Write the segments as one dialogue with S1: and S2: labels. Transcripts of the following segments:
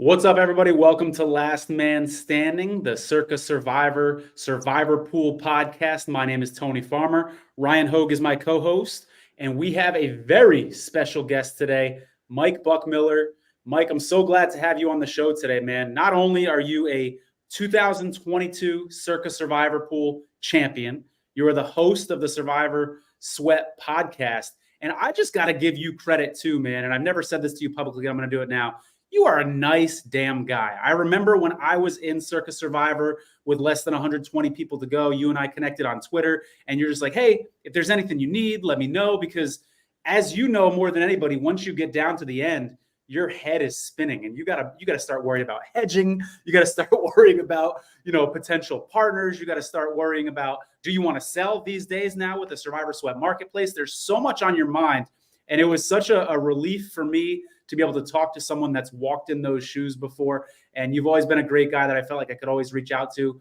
S1: What's up, everybody? Welcome to Last Man Standing, the Circa Survivor Pool podcast. My name is Tony Farmer. Ryan Hogue is my co-host, and we have a very special guest today, Mike Buchmiller. Mike, I'm so glad to have you on the show today, man. Not only are you a 2022 Circa Survivor Pool champion, you are the host of the Survivor Sweat podcast, and I just got to give you credit too, man. And I've never said this to you publicly. I'm going to do it now. You are a nice damn guy. I remember when I was in Circa Survivor with less than 120 people to go, you and I connected on Twitter, and you're just like, hey, if there's anything you need, let me know. Because as you know more than anybody, once you get down to the end, your head is spinning, and you gotta start worrying about hedging. You gotta start worrying about, potential partners. You gotta start worrying about, do you want to sell these days now with the Survivor Sweat marketplace? There's so much on your mind, and it was such a relief for me to be able to talk to someone that's walked in those shoes before. And you've always been a great guy that I felt like I could always reach out to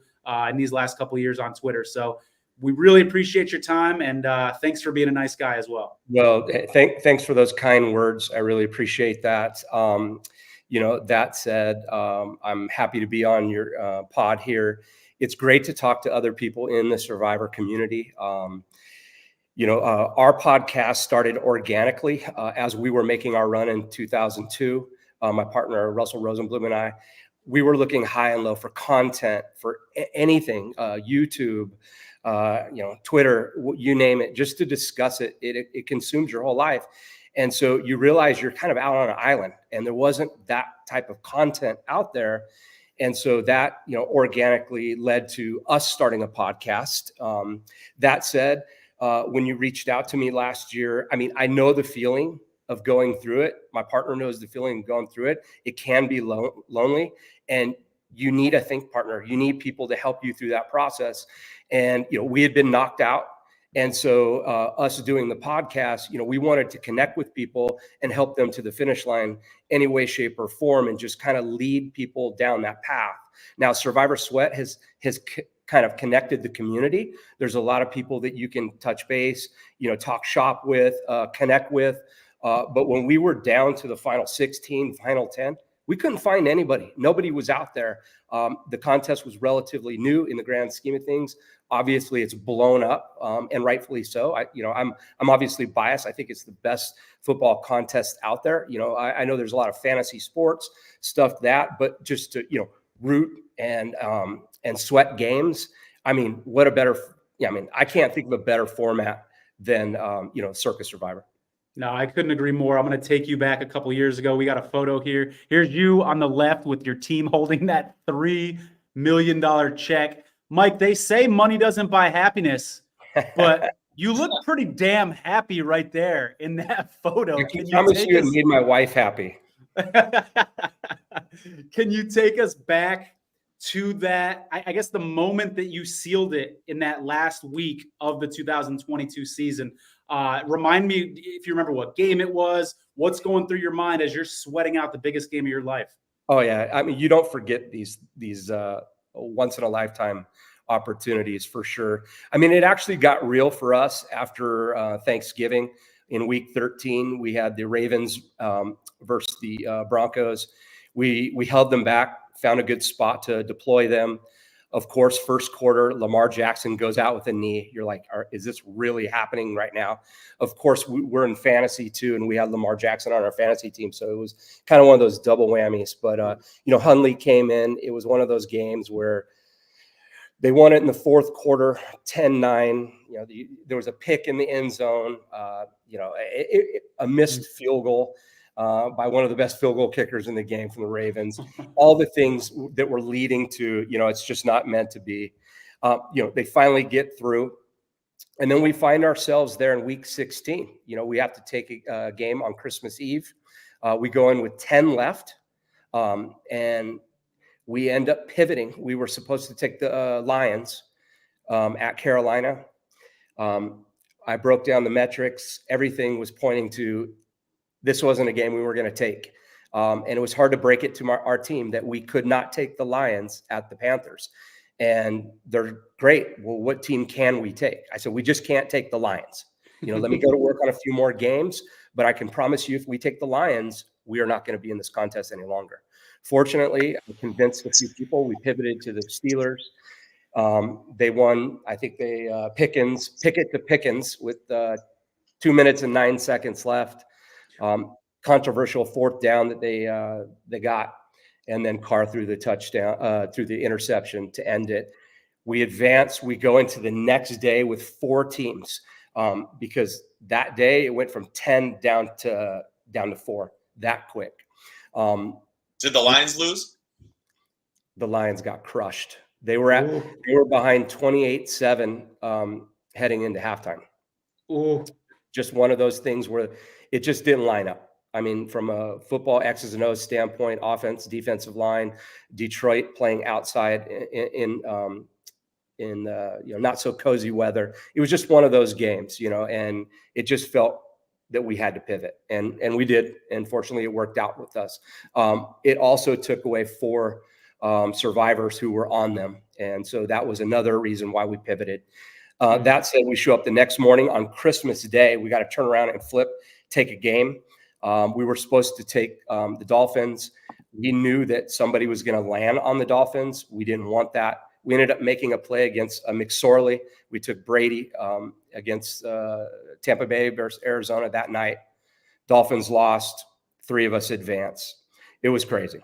S1: in these last couple of years on Twitter. So we really appreciate your time, and thanks for being a nice guy as well.
S2: Well, thanks for those kind words. I really appreciate that. That said, I'm happy to be on your pod here. It's great to talk to other people in the Survivor community. Our podcast started organically as we were making our run in 2002. My partner, Russell Rosenblum, and I, we were looking high and low for content, for anything, YouTube, Twitter, you name it, just to discuss it. It consumes your whole life. And so you realize you're kind of out on an island, and there wasn't that type of content out there. And so that, organically led to us starting a podcast. That said, when you reached out to me last year, I know the feeling of going through it. My partner knows the feeling of going through it. It can be lonely, and you need a think partner. You need people to help you through that process. And, we had been knocked out. And so us doing the podcast, we wanted to connect with people and help them to the finish line any way, shape, or form, and just kind of lead people down that path. Now, Survivor Sweat has kind of connected the community. There's a lot of people that you can touch base, talk shop with, connect with. But when we were down to the final 16, final 10, we couldn't find anybody. Nobody was out there. The contest was relatively new in the grand scheme of things. Obviously, it's blown up, and rightfully so. I'm obviously biased. I think it's the best football contest out there. I know there's a lot of fantasy sports stuff but just to root and sweat games. What a better? I can't think of a better format than Circa Survivor.
S1: No, I couldn't agree more. I'm going to take you back a couple of years ago. We got a photo here. Here's you on the left with your team holding that $3 million check. Mike, they say money doesn't buy happiness, but you look pretty damn happy right there in that photo.
S2: I promise you it made my wife happy.
S1: Can you take us back to that, I guess, the moment that you sealed it in that last week of the 2022 season? Remind me, if you remember, what game it was, what's going through your mind as you're sweating out the biggest game of your life.
S2: Oh yeah. You don't forget these once in a lifetime opportunities for sure. It actually got real for us after Thanksgiving. In week 13, we had the Ravens versus the Broncos. We held them back, found a good spot to deploy them. Of course, first quarter, Lamar Jackson goes out with a knee. You're like, is this really happening right now? Of course, we're in fantasy too, and we had Lamar Jackson on our fantasy team. So it was kind of one of those double whammies. But, Hundley came in. It was one of those games where they won it in the fourth quarter, 10-9. There was a pick in the end zone, a missed field goal by one of the best field goal kickers in the game from the Ravens. All the things that were leading to, it's just not meant to be. They finally get through. And then we find ourselves there in week 16. We have to take a game on Christmas Eve. We go in with 10 left, and we end up pivoting. We were supposed to take the Lions at Carolina. I broke down the metrics. Everything was pointing to this wasn't a game we were going to take. And it was hard to break it to our team that we could not take the Lions at the Panthers. And they're great. Well, what team can we take? I said, we just can't take the Lions. Let me go to work on a few more games, but I can promise you if we take the Lions, we are not going to be in this contest any longer. Fortunately, I convinced a few people. We pivoted to the Steelers. They won, I think they Pickett to Pickens with 2 minutes and 9 seconds left. Controversial fourth down that they got, and then Carr threw the touchdown, through the interception to end it. We advance. We go into the next day with 4 teams, because that day it went from 10 down to 4 that quick.
S3: Did the Lions lose?
S2: The Lions got crushed. They were behind 28-7 heading into halftime.
S1: Ooh.
S2: Just one of those things where it just didn't line up. I mean, from a football X's and O's standpoint, offense, defensive line, Detroit playing outside in not so cozy weather. It was just one of those games, and it just felt that we had to pivot, and we did. And fortunately, it worked out with us. It also took away 4 survivors who were on them, and so that was another reason why we pivoted. That said, we show up the next morning on Christmas Day. We got to turn around and take a game. We were supposed to take the Dolphins. We knew that somebody was going to land on the Dolphins. We didn't want that. We ended up making a play against McSorley. We took Brady against Tampa Bay versus Arizona that night. Dolphins lost. 3 of us advanced. It was crazy.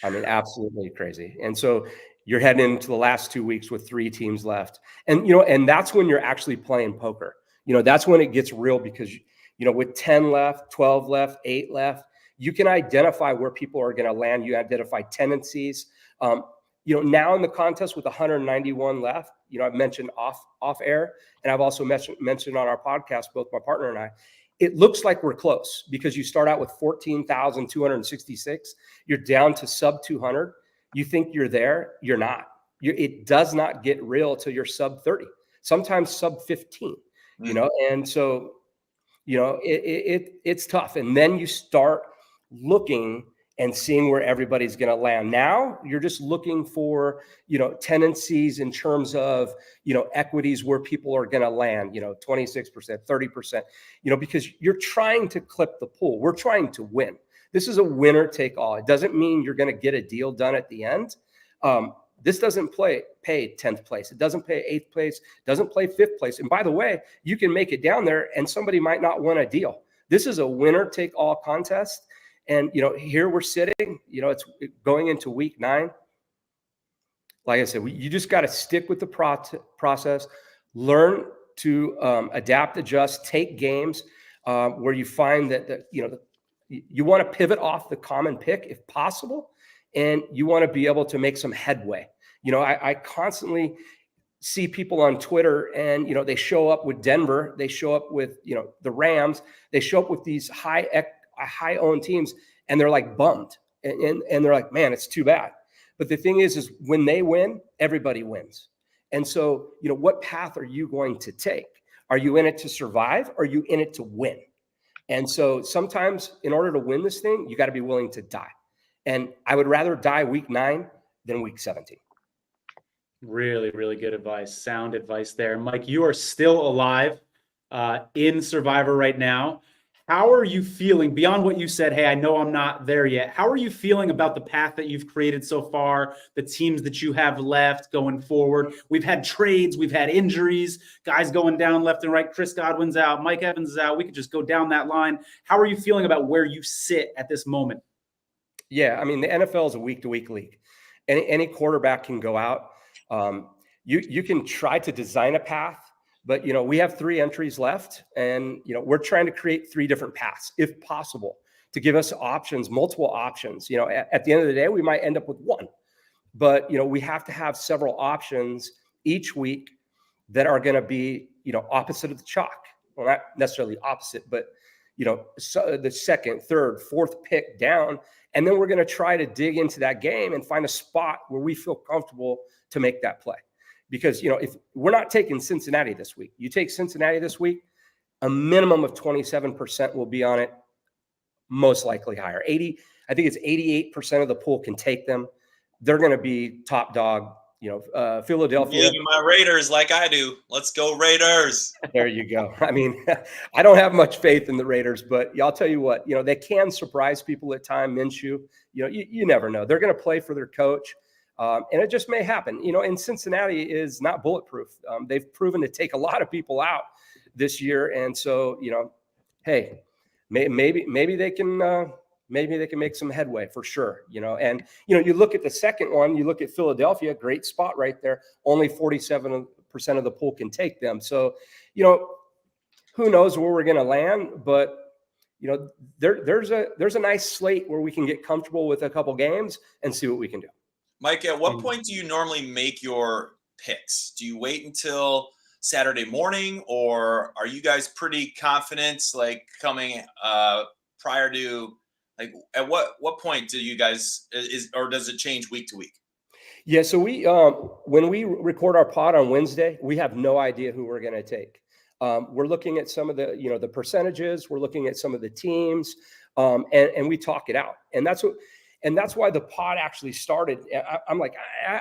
S2: I mean, absolutely crazy. And so you're heading into the last 2 weeks with 3 teams left. And, and that's when you're actually playing poker. That's when it gets real, because, with 10 left, 12 left, 8 left, you can identify where people are going to land. You identify tendencies. Now in the contest with 191 left, I've mentioned off air, and I've also mentioned on our podcast, both my partner and I, it looks like we're close, because you start out with 14,266. You're down to sub 200. You think you're there. You're not. It does not get real till you're sub 30, sometimes sub 15, and so, it's tough. And then you start looking and seeing where everybody's going to land. Now you're just looking for, tendencies in terms of, equities where people are going to land, 26%, 30%, because you're trying to clip the pool. We're trying to win. This is a winner take all. It doesn't mean you're going to get a deal done at the end. This doesn't pay 10th place. It doesn't pay 8th place, doesn't play 5th place. And by the way, you can make it down there and somebody might not win a deal. This is a winner take all contest. And, here we're sitting, it's going into week 9. Like I said, you just got to stick with the process, learn to adapt, adjust, take games where you find that you want to pivot off the common pick if possible, and you want to be able to make some headway. I constantly see people on Twitter, and they show up with Denver, they show up with the Rams, they show up with these high-owned teams, and they're like bummed, and they're like, man, it's too bad. But the thing is when they win, everybody wins. And so, what path are you going to take? Are you in it to survive? Or are you in it to win? And so sometimes in order to win this thing, you got to be willing to die. And I would rather die week 9 than week 17.
S1: Really, really good advice. Sound advice there. Mike, you are still alive in Survivor right now. How are you feeling beyond what you said? Hey, I know I'm not there yet. How are you feeling about the path that you've created so far, the teams that you have left going forward? We've had trades, we've had injuries, guys going down left and right. Chris Godwin's out, Mike Evans is out. We could just go down that line. How are you feeling about where you sit at this moment?
S2: Yeah, I mean, the NFL is a week-to-week league. Any quarterback can go out. You can try to design a path, but, we have 3 entries left, and, we're trying to create 3 different paths, if possible, to give us options, multiple options. At the end of the day, we might end up with 1, but, we have to have several options each week that are going to be, opposite of the chalk. Well, not necessarily opposite, but, so the second, third, fourth pick down. And then we're going to try to dig into that game and find a spot where we feel comfortable to make that play. Because, if we're not taking Cincinnati this week, you take Cincinnati this week, a minimum of 27% will be on it, most likely higher. I think it's 88% of the pool can take them. They're going to be top dog Philadelphia.
S3: Believe in my Raiders like I do. Let's go Raiders.
S2: There you go. I mean, I don't have much faith in the Raiders, but I'll tell you what, they can surprise people at times. Minshew, you never know. They're going to play for their coach. And it just may happen, and Cincinnati is not bulletproof. They've proven to take a lot of people out this year. And so, hey, maybe they can, make some headway for sure, and, you look at the second one, you look at Philadelphia, great spot right there. Only 47% of the pool can take them. So, who knows where we're going to land, but there's a nice slate where we can get comfortable with a couple games and see what we can do.
S3: Mike, at what point do you normally make your picks? Do you wait until Saturday morning, or are you guys pretty confident, like coming prior to, like, at what point do you guys or does it change week to week?
S2: Yeah, so we when we record our pod on Wednesday, we have no idea who we're going to take. We're looking at some of the the percentages. We're looking at some of the teams, and we talk it out. And that's why the pod actually started. I'm like,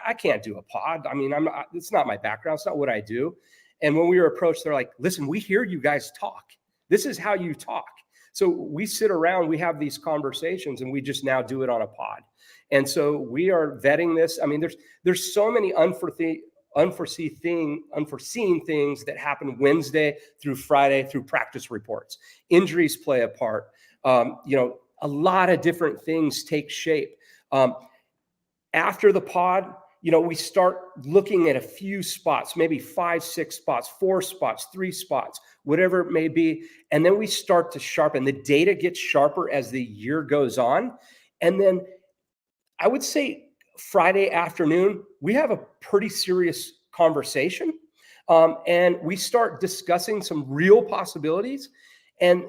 S2: I can't do a pod. I mean, it's not my background. It's not what I do. And when we were approached, they're like, listen, we hear you guys talk. This is how you talk. So we sit around, we have these conversations, and we just now do it on a pod. And so we are vetting this. I mean, there's so many unforeseen things that happen Wednesday through Friday through practice reports. Injuries play a part. A lot of different things take shape. After the pod, we start looking at a few spots, maybe 5, 6 spots, 4 spots, 3 spots, whatever it may be. And then we start to sharpen. The data gets sharper as the year goes on. And then I would say Friday afternoon, we have a pretty serious conversation. And we start discussing some real possibilities. And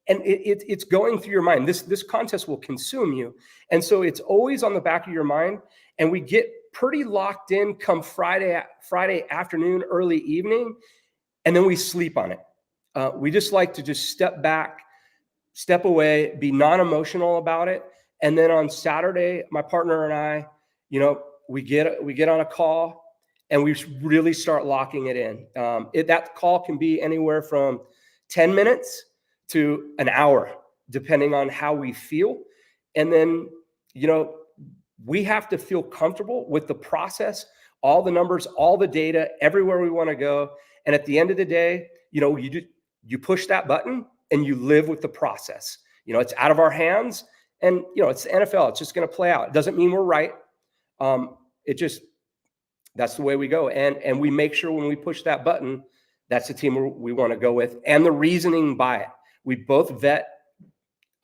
S2: it's going through your mind. This contest will consume you. And so it's always on the back of your mind. And we get pretty locked in come Friday afternoon, early evening, and then we sleep on it. We just like to just step back, step away, be non-emotional about it. And then on Saturday, my partner and I, we get on a call and we really start locking it in. That call can be anywhere from 10 minutes to an hour, depending on how we feel. And then, we have to feel comfortable with the process, all the numbers, all the data, everywhere we want to go. And at the end of the day, you push that button and you live with the process. It's out of our hands, and it's the NFL. It's just going to play out. It doesn't mean we're right. That's the way we go. And we make sure when we push that button, that's the team we want to go with, and the reasoning by it. We both vet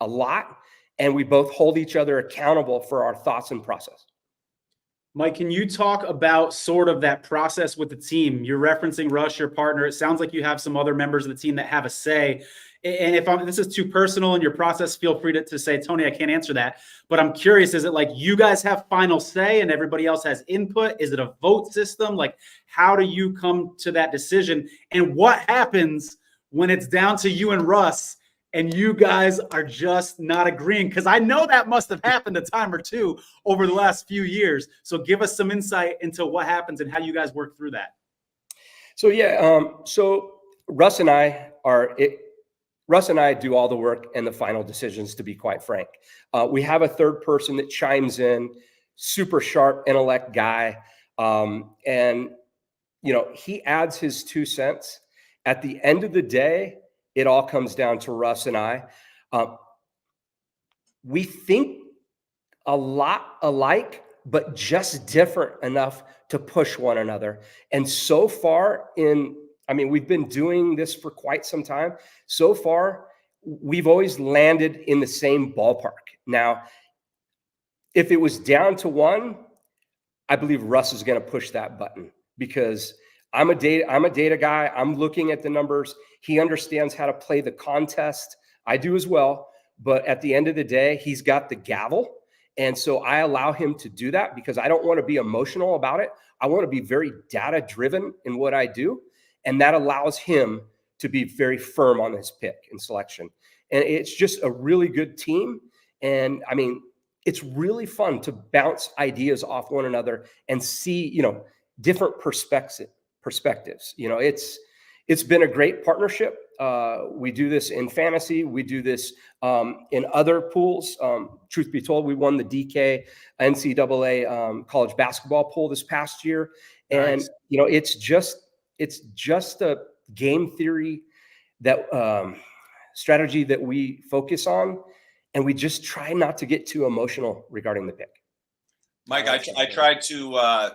S2: a lot, and we both hold each other accountable for our thoughts and process.
S1: Mike, can you talk about sort of that process with the team? You're referencing Russ, your partner. It sounds like you have some other members of the team that have a say. And if this is too personal in your process, feel free to say, Tony, I can't answer that. But I'm curious, is it like you guys have final say and everybody else has input? Is it a vote system? Like, how do you come to that decision? And what happens when it's down to you and Russ and you guys are just not agreeing? Because I know that must have happened a time or two over the last few years. So give us some insight into what happens and how you guys work through that.
S2: So, so Russ and I do all the work and the final decisions, to be quite frank. We have a third person that chimes in, super sharp intellect guy. And he adds his 2 cents. At the end of the day, it all comes down to Russ and I. We think a lot alike, but just different enough to push one another. And so far we've been doing this for quite some time. So far, we've always landed in the same ballpark. Now, if it was down to one, I believe Russ is going to push that button, because I'm a data guy. I'm looking at the numbers. He understands how to play the contest. I do as well. But at the end of the day, he's got the gavel. And so I allow him to do that because I don't want to be emotional about it. I want to be very data driven in what I do. And that allows him to be very firm on his pick and selection. And it's just a really good team. And it's really fun to bounce ideas off one another and see, different perspectives. It's been a great partnership. We do this in fantasy. We do this in other pools. Truth be told, we won the DK NCAA college basketball pool this past year. And,
S1: Nice.
S2: it's just a game theory that strategy that we focus on. And we just try not to get too emotional regarding the pick.
S3: Mike, I tried to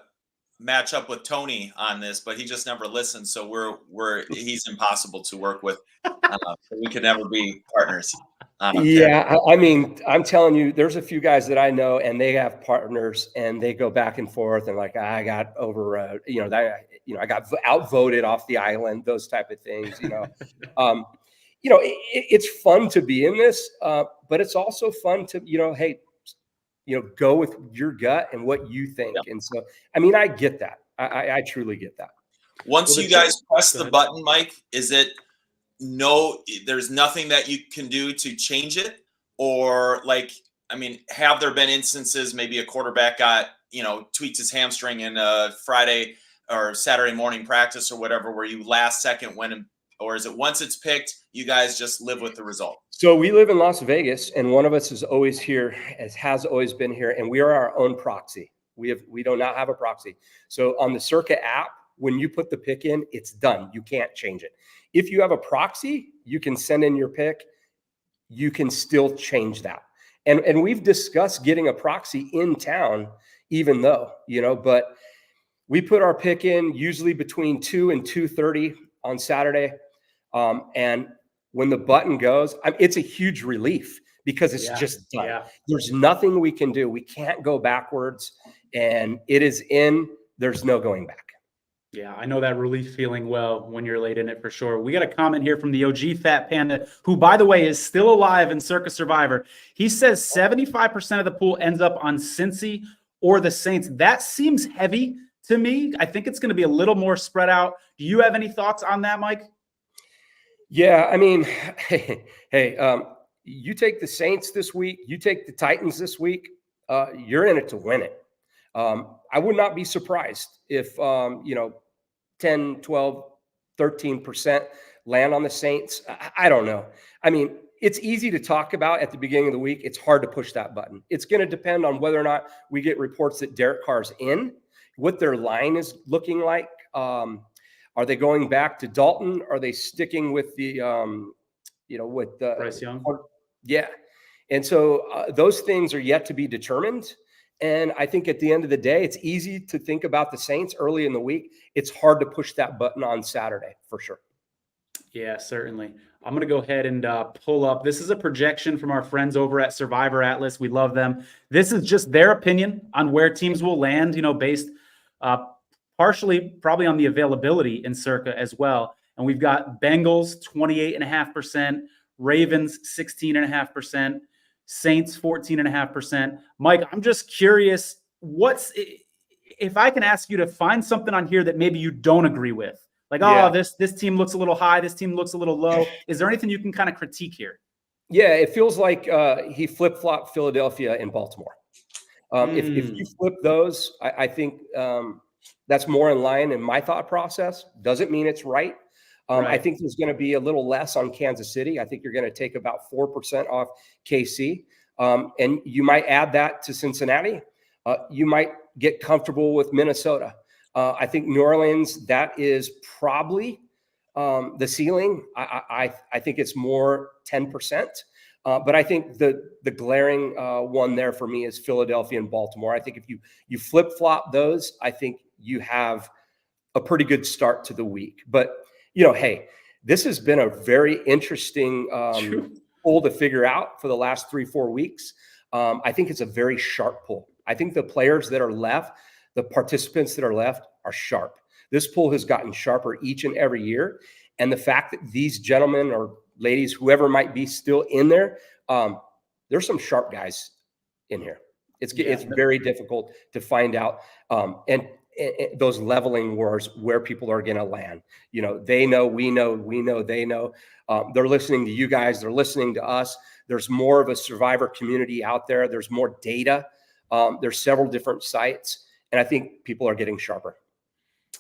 S3: match up with Tony on this, but he just never listens. So he's impossible to work with. So we could never be partners.
S2: Yeah, I mean, I'm telling you, there's a few guys that I know, and they have partners, and they go back and forth, and like I got overrode, I got outvoted off the island, those type of things. It's fun to be in this, but it's also fun to, hey, go with your gut and what you think. Yeah. And so, I mean, I get that. I truly get that.
S3: Once you guys press the button, Mike, there's nothing that you can do to change it? Or have there been instances, maybe a quarterback got, tweaked his hamstring in a Friday or Saturday morning practice or whatever, where you last second went in? Or is it once it's picked, you guys just live with the result?
S2: So we live in Las Vegas, and one of us is always here, has always been here, and we are our own proxy. We do not have a proxy. So on the Circa app, when you put the pick in, it's done. You can't change it. If you have a proxy, you can send in your pick. You can still change that. And we've discussed getting a proxy in town, even though, but we put our pick in usually between 2 and 2:30 on Saturday. And when the button goes, it's a huge relief because it's just done. Yeah. There's nothing we can do. We can't go backwards, and it is in. There's no going back.
S1: Yeah, I know that relief feeling well when you're late in it for sure. We got a comment here from the OG Fat Panda, who, by the way, is still alive in Circa Survivor. He says 75% of the pool ends up on Cincy or the Saints. That seems heavy to me. I think it's going to be a little more spread out. Do you have any thoughts on that, Mike?
S2: Yeah, I mean, hey, you take the Saints this week, you take the Titans this week, you're in it to win it. I would not be surprised if, 10, 12, 13% land on the Saints. I don't know. I mean, it's easy to talk about at the beginning of the week. It's hard to push that button. It's going to depend on whether or not we get reports that Derek Carr's in, what their line is looking like. Are they going back to Dalton? Are they sticking with the, with
S1: Bryce Young?
S2: Yeah. And so those things are yet to be determined. And I think at the end of the day, it's easy to think about the Saints early in the week. It's hard to push that button on Saturday for sure.
S1: Yeah, certainly. I'm going to go ahead and pull up. This is a projection from our friends over at Survivor Atlas. We love them. This is just their opinion on where teams will land, based partially probably on the availability in Circa as well. And we've got Bengals 28.5%, Ravens 16.5%, Saints 14.5%. Mike, I'm just curious, if I can ask you to find something on here that maybe you don't agree with, this team looks a little high, this team looks a little low. Is there anything you can kind of critique here?
S2: Yeah, it feels like he flip-flopped Philadelphia and Baltimore. If you flip those, I think that's more in line in my thought process. Doesn't mean it's right. Right. I think there's going to be a little less on Kansas City. I think you're going to take about 4% off KC. And you might add that to Cincinnati. You might get comfortable with Minnesota. I think New Orleans, that is probably the ceiling. I think it's more 10%. But I think the glaring one there for me is Philadelphia and Baltimore. I think if you flip-flop those, I think you have a pretty good start to the week. But, hey, this has been a very interesting poll to figure out for the last 3-4 weeks. I think it's a very sharp poll. I think the players that are left, the participants that are left are sharp. This poll has gotten sharper each and every year. And the fact that these gentlemen or ladies, whoever might be still in there, there's some sharp guys in here. It's very difficult to find out. And those leveling wars where people are going to land. You know, they know, we know, they know. They're listening to you guys. They're listening to us. There's more of a survivor community out there. There's more data. There's several different sites, and I think people are getting sharper.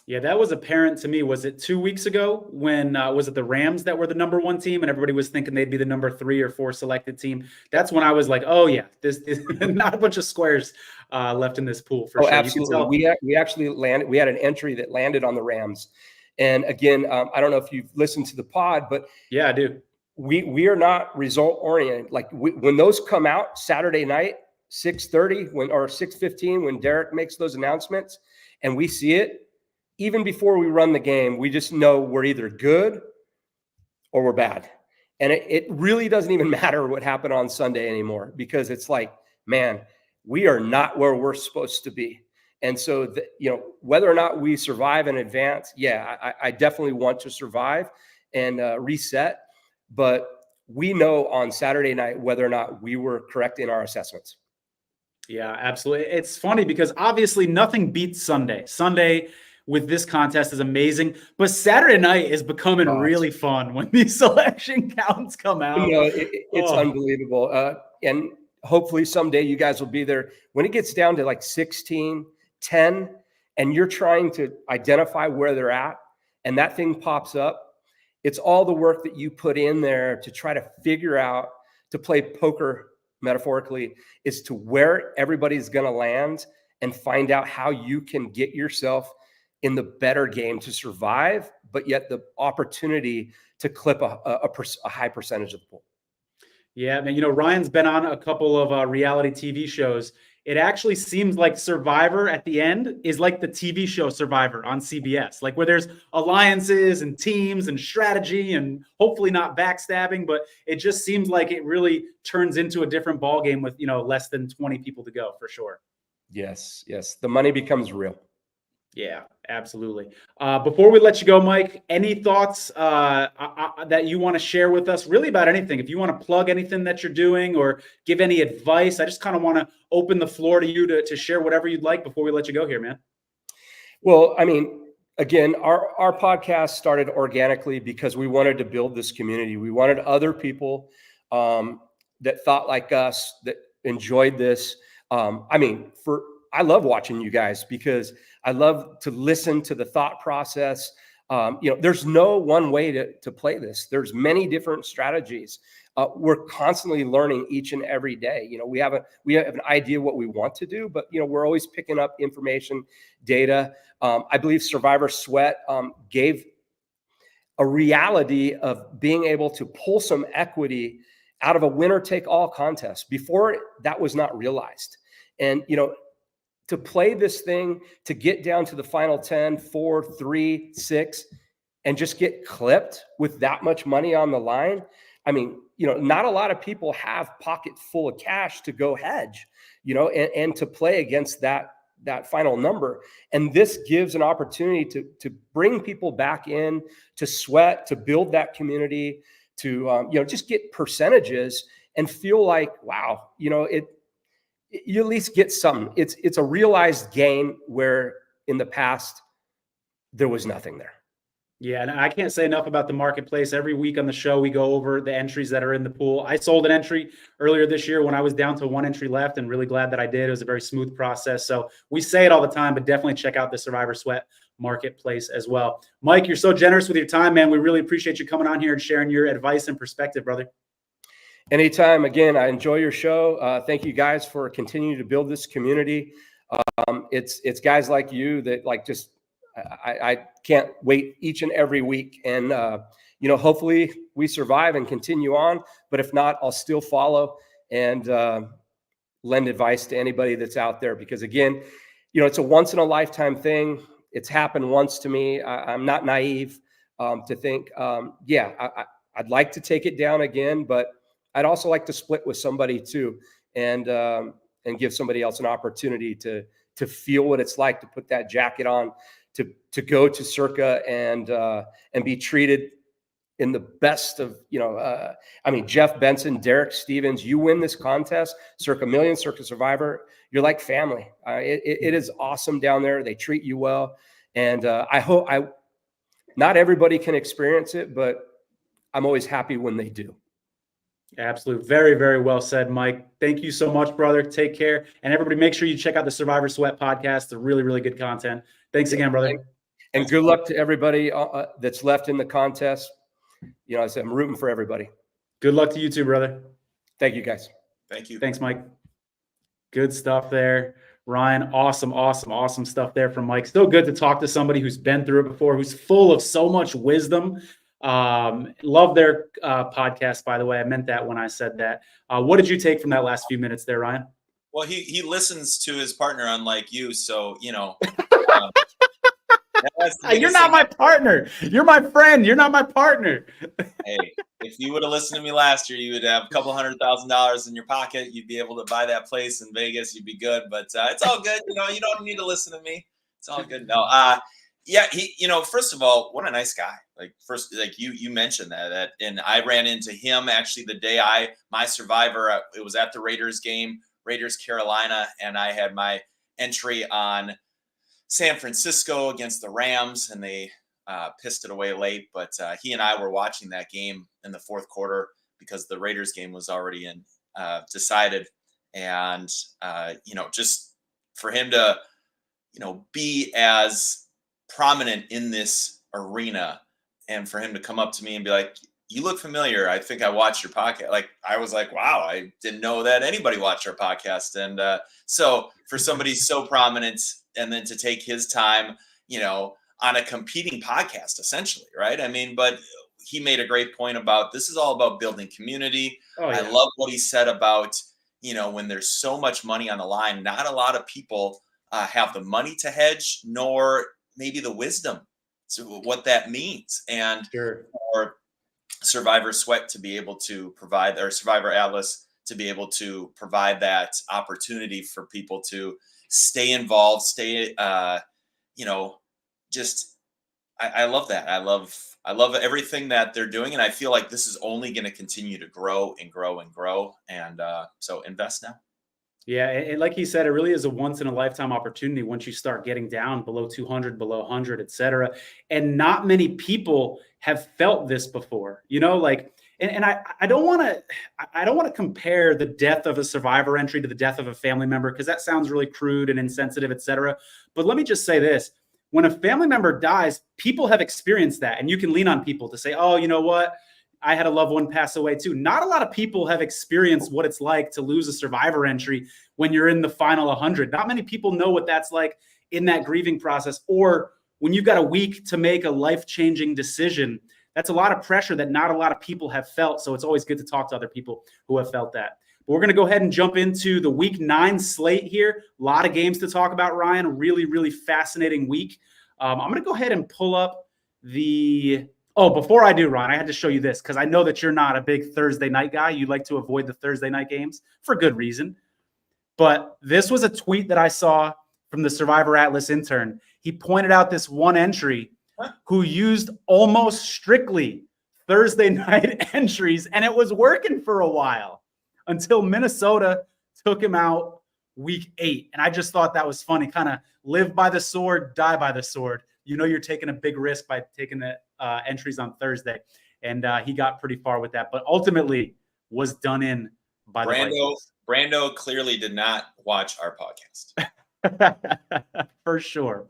S1: Yeah, that was apparent to me. Was it 2 weeks ago when was it the Rams that were the #1 team and everybody was thinking they'd be the number 3 or 4 selected team? That's when I was like, oh yeah, this not a bunch of squares left in this pool for sure.
S2: Absolutely. We actually landed. We had an entry that landed on the Rams, and again, I don't know if you've listened to the pod, but
S1: yeah, I do.
S2: We are not result oriented. Like when those come out Saturday night, 6:30 or 6:15 when Derek makes those announcements, and we see it. Even before we run the game, we just know we're either good or we're bad. And it really doesn't even matter what happened on Sunday anymore, because it's like, man, we are not where we're supposed to be. And so, whether or not we survive and advance, yeah, I definitely want to survive and reset. But we know on Saturday night whether or not we were correct in our assessments.
S1: Yeah, absolutely. It's funny because obviously nothing beats Sunday. Sunday with this contest is amazing, but Saturday night is becoming really fun when these selection counts come out.
S2: It's unbelievable. And hopefully someday you guys will be there. When it gets down to like 16, 10, and you're trying to identify where they're at, and that thing pops up, it's all the work that you put in there to try to figure out, to play poker metaphorically, is to where everybody's going to land and find out how you can get yourself in the better game to survive, but yet the opportunity to clip a high percentage of the pool.
S1: Yeah, man. Ryan's been on a couple of reality TV shows. It actually seems like Survivor at the end is like the TV show Survivor on CBS, like where there's alliances and teams and strategy and hopefully not backstabbing, but it just seems like it really turns into a different ball game with, less than 20 people to go for sure.
S2: Yes. The money becomes real.
S1: Yeah, absolutely. Before we let you go, Mike, any thoughts that you want to share with us, really about anything? If you want to plug anything that you're doing or give any advice, I just kind of want to open the floor to you to share whatever you'd like before we let you go here, man.
S2: Well, I mean, again, our podcast started organically because we wanted to build this community. We wanted other people that thought like us, that enjoyed this. I love watching you guys because I love to listen to the thought process. There's no one way to play this. There's many different strategies. We're constantly learning each and every day. We have an idea what we want to do, but we're always picking up information, data. I believe Survivor Sweat gave a reality of being able to pull some equity out of a winner take all contest. Before, that was not realized. And to play this thing, to get down to the final 10, 4, 3, 6, and just get clipped with that much money on the line. I mean, not a lot of people have pocket full of cash to go hedge, and to play against that final number. And this gives an opportunity to bring people back in, to sweat, to build that community, to, just get percentages and feel like, wow, you at least get something. It's a realized gain where in the past there was nothing there.
S1: Yeah, and I can't say enough about the marketplace. Every week on the show, we go over the entries that are in the pool. I sold an entry earlier this year when I was down to one entry left, and really glad that I did. It was a very smooth process. So we say it all the time, but definitely check out the Survivor Sweat marketplace as well. Mike, you're so generous with your time, man. We really appreciate you coming on here and sharing your advice and perspective, brother.
S2: Anytime. Again, I enjoy your show. Thank you guys for continuing to build this community. It's guys like you that I can't wait each and every week. And, hopefully we survive and continue on, but if not, I'll still follow and lend advice to anybody that's out there, because again, it's a once in a lifetime thing. It's happened once to me. I'm not naive to think, I'd like to take it down again, but I'd also like to split with somebody too, and give somebody else an opportunity to feel what it's like to put that jacket on, to go to Circa and be treated in the best of, I mean, Jeff Benson, Derek Stevens, you win this contest, Circa Million, Circa Survivor, you're like family. It is awesome down there. They treat you well. And not everybody can experience it, but I'm always happy when they do.
S1: Absolutely. Very, very well said, Mike. Thank you so much, brother. Take care. And everybody, make sure you check out the Survivor Sweat podcast. They're really, really good content. Thanks again, brother.
S2: And good luck to everybody that's left in the contest. I said, I'm rooting for everybody.
S1: Good luck to you too, brother.
S2: Thank you, guys.
S3: Thank you.
S1: Thanks, Mike. Good stuff there. Ryan, awesome stuff there from Mike. Still good to talk to somebody who's been through it before, who's full of so much wisdom. Love their podcast, by the way. I meant that when I said that. What did you take from that last few minutes there, Ryan?
S3: Well, he listens to his partner, unlike you. So,
S1: you're not my partner. You're my friend. You're not my partner.
S3: Hey, if you would have listened to me last year, you would have a couple $100,000 in your pocket. You'd be able to buy that place in Vegas. You'd be good. But it's all good. You don't need to listen to me. It's all good. No. Yeah. First of all, what a nice guy. You mentioned that, and I ran into him actually the day my Survivor. It was at the Raiders game, Raiders Carolina, and I had my entry on San Francisco against the Rams, and they pissed it away late. But he and I were watching that game in the fourth quarter because the Raiders game was already decided. And, just for him to, be as prominent in this arena, and for him to come up to me and be like, you look familiar. I think I watched your podcast. Like, I was like, wow, I didn't know that anybody watched our podcast. And so for somebody so prominent, and then to take his time, on a competing podcast, essentially, right? I mean, but he made a great point about this is all about building community. Oh, yeah. I love what he said about, when there's so much money on the line, not a lot of people have the money to hedge, nor maybe the wisdom to what that means. And for Survivor Sweat to be able to provide, or Survivor Atlas to be able to provide that opportunity for people to stay involved, I love that. I love everything that they're doing. And I feel like this is only going to continue to grow and grow and grow. And so invest now.
S1: Yeah. And like he said, it really is a once in a lifetime opportunity once you start getting down below 200, below 100, et cetera. And not many people have felt this before, and I don't want to compare the death of a Survivor entry to the death of a family member, because that sounds really crude and insensitive, et cetera. But let me just say this. When a family member dies, people have experienced that. And you can lean on people to say, oh, you know what? I had a loved one pass away too. Not a lot of people have experienced what it's like to lose a Survivor entry when you're in the final 100. Not many people know what that's like in that grieving process, or when you've got a week to make a life-changing decision. That's a lot of pressure that not a lot of people have felt. So it's always good to talk to other people who have felt that. But we're going to go ahead and jump into the week 9 slate here. A lot of games to talk about, Ryan. Really, really fascinating week. I'm going to go ahead and pull up before I do, Ryan, I had to show you this because I know that you're not a big Thursday night guy. You like to avoid the Thursday night games for good reason. But this was a tweet that I saw from the Survivor Atlas intern. He pointed out this one entry who used almost strictly Thursday night entries, and it was working for a while until Minnesota took him out week 8. And I just thought that was funny. Kind of live by the sword, die by the sword. You're taking a big risk by taking the entries on Thursday. And he got pretty far with that, but ultimately was done in by the Vikings.
S3: Brando clearly did not watch our podcast.
S1: For sure.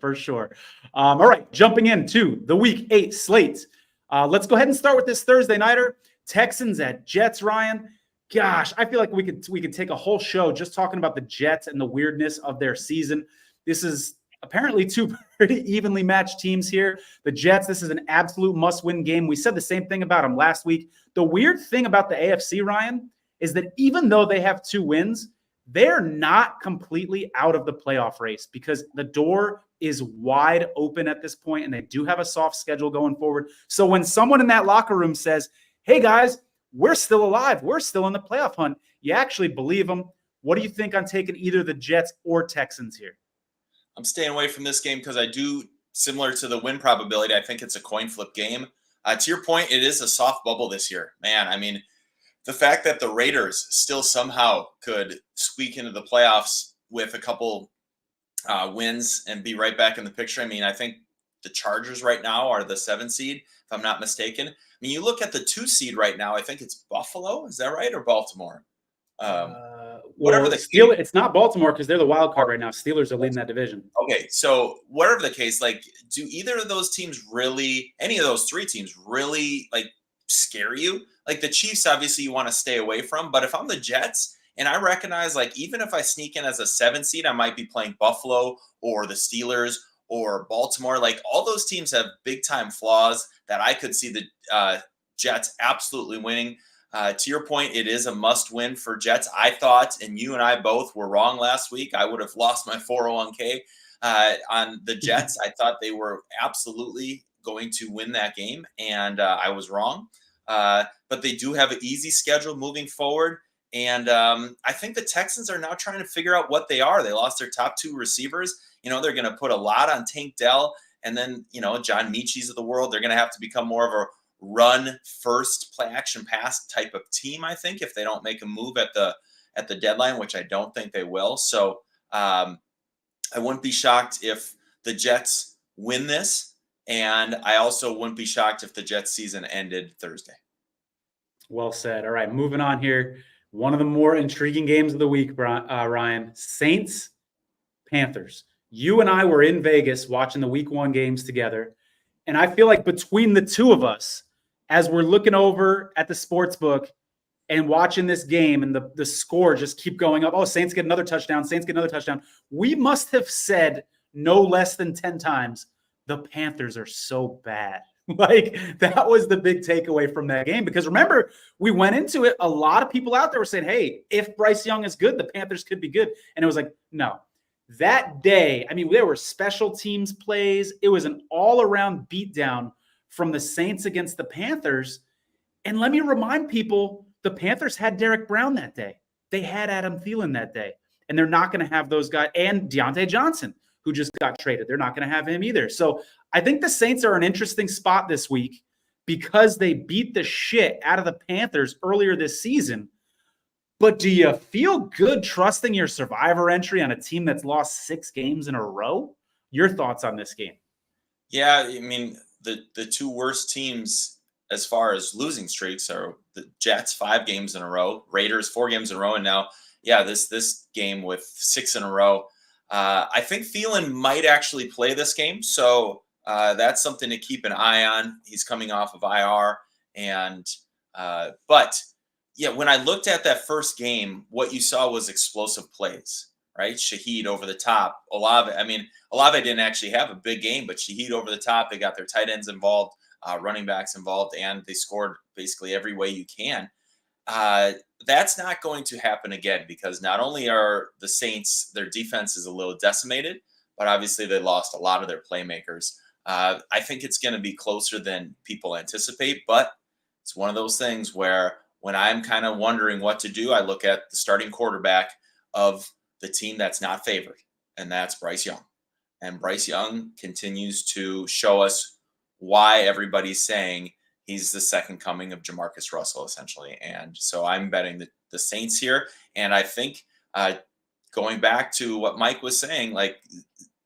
S1: All right, jumping into the week 8 slate. Let's go ahead and start with this Thursday nighter. Texans at Jets, Ryan. Gosh, I feel like we could take a whole show just talking about the Jets and the weirdness of their season. This is apparently 2 pretty evenly matched teams here. The Jets, this is an absolute must-win game. We said the same thing about them last week. The weird thing about the AFC, Ryan, is that even though they have 2 wins, they're not completely out of the playoff race because the door is wide open at this point, and they do have a soft schedule going forward. So when someone in that locker room says, hey, guys, we're still alive, we're still in the playoff hunt, you actually believe them. What do you think on taking either the Jets or Texans here?
S3: I'm staying away from this game because I do, similar to the win probability, I think it's a coin flip game. To your point, it is a soft bubble this year, man. I mean, the fact that the Raiders still somehow could squeak into the playoffs with a couple wins and be right back in the picture. I mean, I think the Chargers right now are the 7 seed, if I'm not mistaken. I mean, you look at the 2 seed right now, I think it's Buffalo. Is that right? Or Baltimore? Whatever the case.
S1: It's not Baltimore because they're the wild card right now. Steelers are leading that division.
S3: Okay, so whatever the case, like, do either of those teams really, any of those 3 teams really, like, scare you? Like, the Chiefs, obviously, you want to stay away from. But if I'm the Jets, and I recognize, like, even if I sneak in as a 7 seed, I might be playing Buffalo or the Steelers or Baltimore. Like, all those teams have big-time flaws that I could see the Jets absolutely winning. To your point, it is a must-win for Jets. I thought, and you and I both were wrong last week, I would have lost my 401k on the Jets. I thought they were absolutely going to win that game, and I was wrong. But they do have an easy schedule moving forward. And I think the Texans are now trying to figure out what they are. They lost their top 2 receivers. You know, they're going to put a lot on Tank Dell. And then, you know, John Michie's of the world. They're going to have to become more of a run first, play action pass type of team, I think, if they don't make a move at the deadline, which I don't think they will. So I wouldn't be shocked if the Jets win this. And I also wouldn't be shocked if the Jets season ended Thursday.
S1: Well said. All right, moving on here. One of the more intriguing games of the week, Ryan. Saints, Panthers. You and I were in Vegas watching the week 1 games together. And I feel like between the two of us, as we're looking over at the sports book and watching this game and the score just keep going up. Oh, Saints get another touchdown. Saints get another touchdown. We must have said no less than 10 times, the Panthers are so bad. Like, that was the big takeaway from that game. Because remember, we went into it, a lot of people out there were saying, hey, if Bryce Young is good, the Panthers could be good. And it was like, no. That day, I mean, there were special teams plays. It was an all-around beatdown from the Saints against the Panthers. And let me remind people, the Panthers had Derek Brown that day. They had Adam Thielen that day. And they're not going to have those guys. And Deontay Johnson, who just got traded. They're not going to have him either. So I think the Saints are an interesting spot this week because they beat the shit out of the Panthers earlier this season. But do you feel good trusting your survivor entry on a team that's lost 6 games in a row? Your thoughts on this game?
S3: Yeah, I mean, the 2 worst teams as far as losing streaks are the Jets 5 games in a row, Raiders 4 games in a row, and now, yeah, this game with 6 in a row. I think Thielen might actually play this game, so that's something to keep an eye on. He's coming off of IR, and but yeah, when I looked at that first game, what you saw was explosive plays, right? Shaheed over the top. Olave didn't actually have a big game, but Shaheed over the top. They got their tight ends involved, running backs involved, and they scored basically every way you can. That's not going to happen again because not only are the Saints, their defense is a little decimated, but obviously they lost a lot of their playmakers. I think it's going to be closer than people anticipate, but it's one of those things where when I'm kind of wondering what to do, I look at the starting quarterback of the team that's not favored, and that's Bryce Young. And Bryce Young continues to show us why everybody's saying he's the second coming of Jamarcus Russell, essentially. And so I'm betting the Saints here. And I think going back to what Mike was saying, like,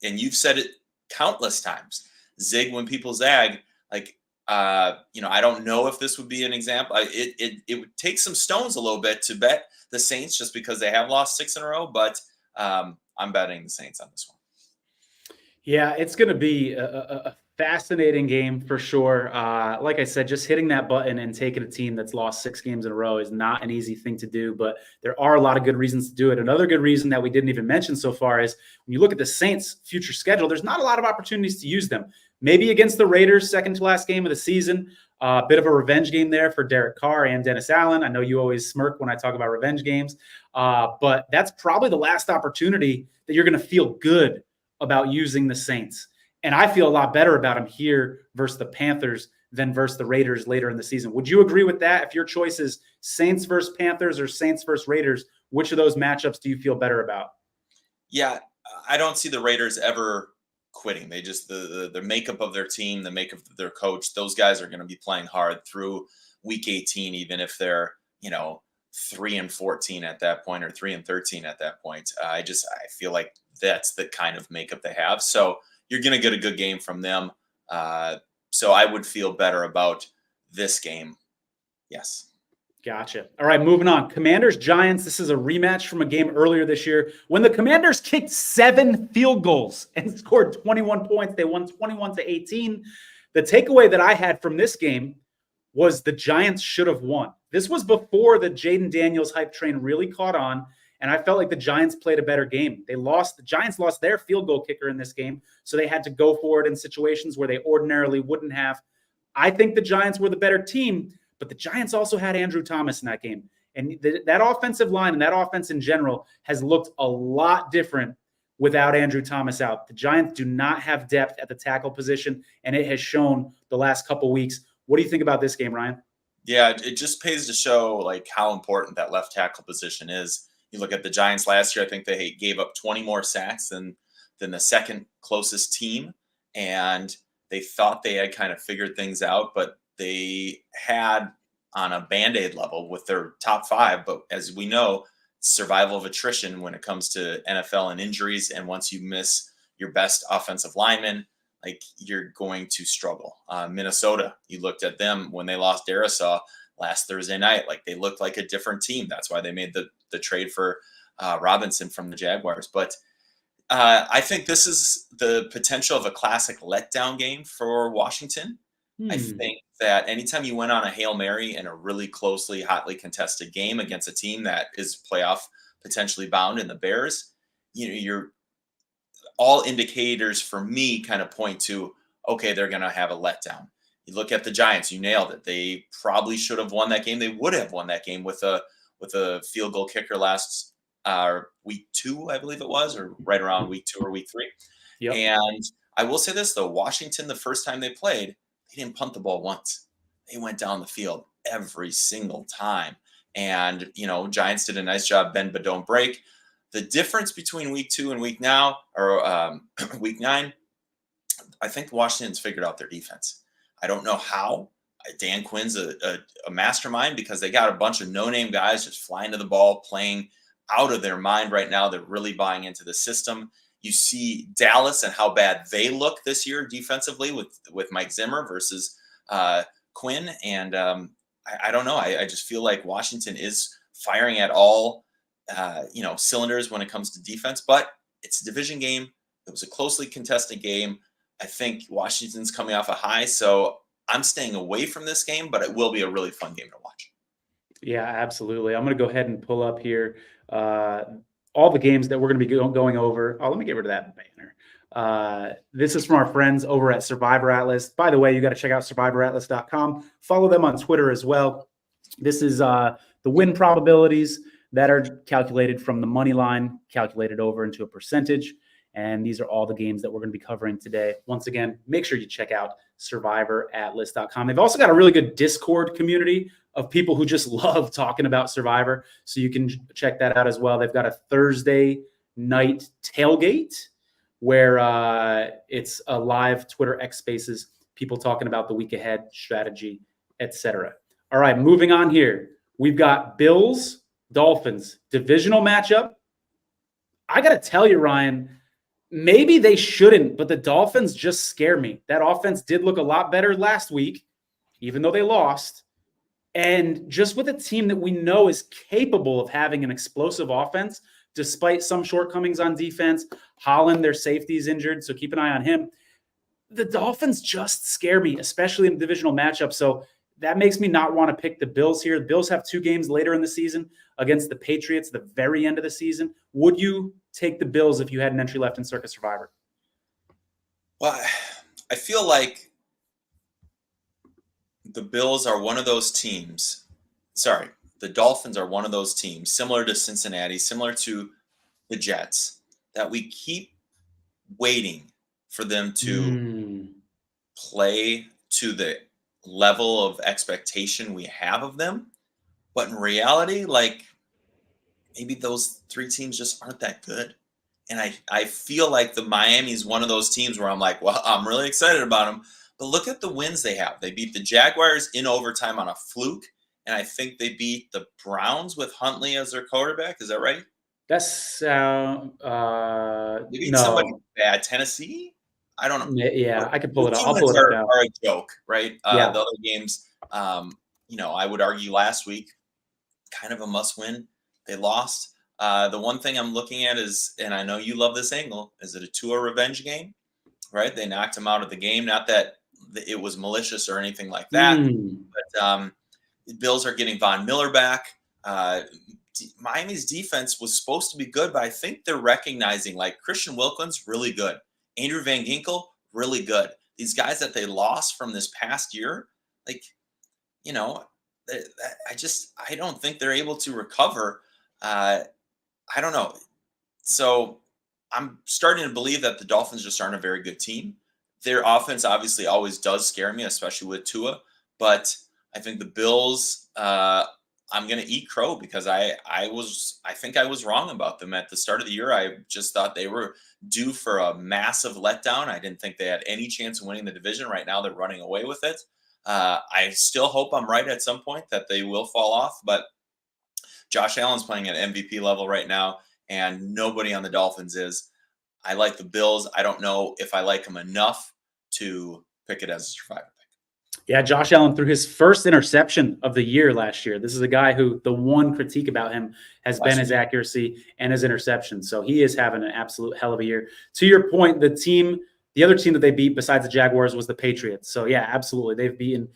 S3: and you've said it countless times, zig when people zag, like, I don't know if this would be an example. It would take some stones a little bit to bet the Saints just because they have lost 6 in a row, but I'm betting the Saints on this one.
S1: Yeah, it's going to be a fascinating game for sure. Like I said, just hitting that button and taking a team that's lost 6 games in a row is not an easy thing to do, but there are a lot of good reasons to do it. Another good reason that we didn't even mention so far is when you look at the Saints' future schedule, there's not a lot of opportunities to use them. Maybe against the Raiders, second to last game of the season, a bit of a revenge game there for Derek Carr and Dennis Allen. I know you always smirk when I talk about revenge games, but that's probably the last opportunity that you're going to feel good about using the Saints. And I feel a lot better about them here versus the Panthers than versus the Raiders later in the season. Would you agree with that? If your choice is Saints versus Panthers or Saints versus Raiders, which of those matchups do you feel better about?
S3: Yeah, I don't see the Raiders ever quitting. They just the makeup of their team, the makeup of their coach, those guys are going to be playing hard through week 18, even if they're 3-14 at that point or 3-13 at that point. I feel like that's the kind of makeup they have. So you're going to get a good game from them. So I would feel better about this game. Yes.
S1: Gotcha. All right, moving on. Commanders Giants. This is a rematch from a game earlier this year when the Commanders kicked 7 field goals and scored 21 points. They won 21-18. The takeaway that I had from this game was the Giants should have won. This was before the Jaden Daniels hype train really caught on, and I felt like the Giants played a better game. The Giants lost their field goal kicker in this game, so they had to go for it in situations where they ordinarily wouldn't have. I think the Giants were the better team, but the Giants also had Andrew Thomas in that game. And that offensive line and that offense in general has looked a lot different without Andrew Thomas out. The Giants do not have depth at the tackle position, and it has shown the last couple weeks. What do you think about this game, Ryan?
S3: Yeah, it just pays to show like how important that left tackle position is. You look at the Giants last year, I think they gave up 20 more sacks than the second closest team. And they thought they had kind of figured things out, but they had on a Band-Aid level with their top 5. But as we know, survival of attrition when it comes to NFL and injuries. And once you miss your best offensive lineman, like you're going to struggle. Minnesota, you looked at them when they lost Darisaw last Thursday night. Like they looked like a different team. That's why they made the trade for Robinson from the Jaguars. But I think this is the potential of a classic letdown game for Washington. I think that anytime you went on a Hail Mary in a really closely, hotly contested game against a team that is playoff potentially bound in the Bears, you're all indicators for me kind of point to, okay, they're going to have a letdown. You look at the Giants, you nailed it. They probably should have won that game. They would have won that game with a field goal kicker last week 2, I believe it was, or right around week 2 or week 3. Yep. And I will say this though, Washington, the first time they played, they didn't punt the ball once. They went down the field every single time. And, Giants did a nice job, bend but don't break. The difference between week 2 and week 9, I think Washington's figured out their defense. I don't know how. Dan Quinn's a mastermind because they got a bunch of no-name guys just flying to the ball, playing out of their mind right now. They're really buying into the system. You see Dallas and how bad they look this year defensively with Mike Zimmer versus Quinn. And I don't know. I just feel like Washington is firing at all cylinders when it comes to defense, but it's a division game. It was a closely contested game. I think Washington's coming off a high, so I'm staying away from this game, but it will be a really fun game to watch.
S1: Yeah, absolutely. I'm going to go ahead and pull up here all the games that we're going to be going over. Oh, let me get rid of that banner. This is from our friends over at Survivor Atlas. By the way, you got to check out survivoratlas.com. Follow them on Twitter as well. This is the win probabilities that are calculated from the money line, calculated over into a percentage. And these are all the games that we're going to be covering today. Once again, make sure you check out survivoratlas.com. They've also got a really good Discord community of people who just love talking about Survivor. So you can check that out as well. They've got a Thursday night tailgate where it's a live Twitter X Spaces, people talking about the week ahead strategy, etc. All right, moving on here. We've got Bills, Dolphins, divisional matchup. I got to tell you, Ryan, maybe they shouldn't, but the Dolphins just scare me. That offense did look a lot better last week, even though they lost. And just with a team that we know is capable of having an explosive offense, despite some shortcomings on defense. Holland, their safety, is injured, so keep an eye on him. The Dolphins just scare me, especially in the divisional matchup. So that makes me not want to pick the Bills here. The Bills have 2 games later in the season against the Patriots, the very end of the season. Would you take the Bills if you had an entry left in Circa Survivor?
S3: Well, I feel like the Bills are one of those teams. Sorry, the Dolphins are one of those teams, similar to Cincinnati, similar to the Jets, that we keep waiting for them to play to the level of expectation we have of them. But in reality, like, maybe those 3 teams just aren't that good. And I feel like the Miami's one of those teams where I'm like, well, I'm really excited about them. But look at the wins they have. They beat the Jaguars in overtime on a fluke. And I think they beat the Browns with Huntley as their quarterback. Is that right?
S1: That's
S3: They beat somebody
S1: no.
S3: bad. Tennessee? I don't know.
S1: Yeah, I can pull
S3: The
S1: it up.
S3: team
S1: I'll pull
S3: wins
S1: it up now.
S3: are a joke, right?
S1: Yeah.
S3: The other games, I would argue last week, kind of a must win. They lost. The one thing I'm looking at is, and I know you love this angle, is it a Tua revenge game? Right? They knocked him out of the game. Not that it was malicious or anything like that, but the Bills are getting Von Miller back. Miami's defense was supposed to be good, but I think they're recognizing like Christian Wilkins, really good. Andrew Van Ginkel, really good. These guys that they lost from this past year, like, I don't think they're able to recover. I don't know. So I'm starting to believe that the Dolphins just aren't a very good team. Their offense obviously always does scare me, especially with Tua. But I think the Bills, I'm going to eat crow because I think I was wrong about them at the start of the year. I just thought they were due for a massive letdown. I didn't think they had any chance of winning the division. Right now, they're running away with it. I still hope I'm right at some point that they will fall off, but Josh Allen's playing at MVP level right now, and nobody on the Dolphins is. I like the Bills. I don't know if I like them enough to pick it as a survivor pick.
S1: Yeah, Josh Allen threw his first interception of the year last year. This is a guy who the one critique about him has been his accuracy and his interception. So he is having an absolute hell of a year. To your point, the other team that they beat besides the Jaguars was the Patriots. So yeah, absolutely. They've beaten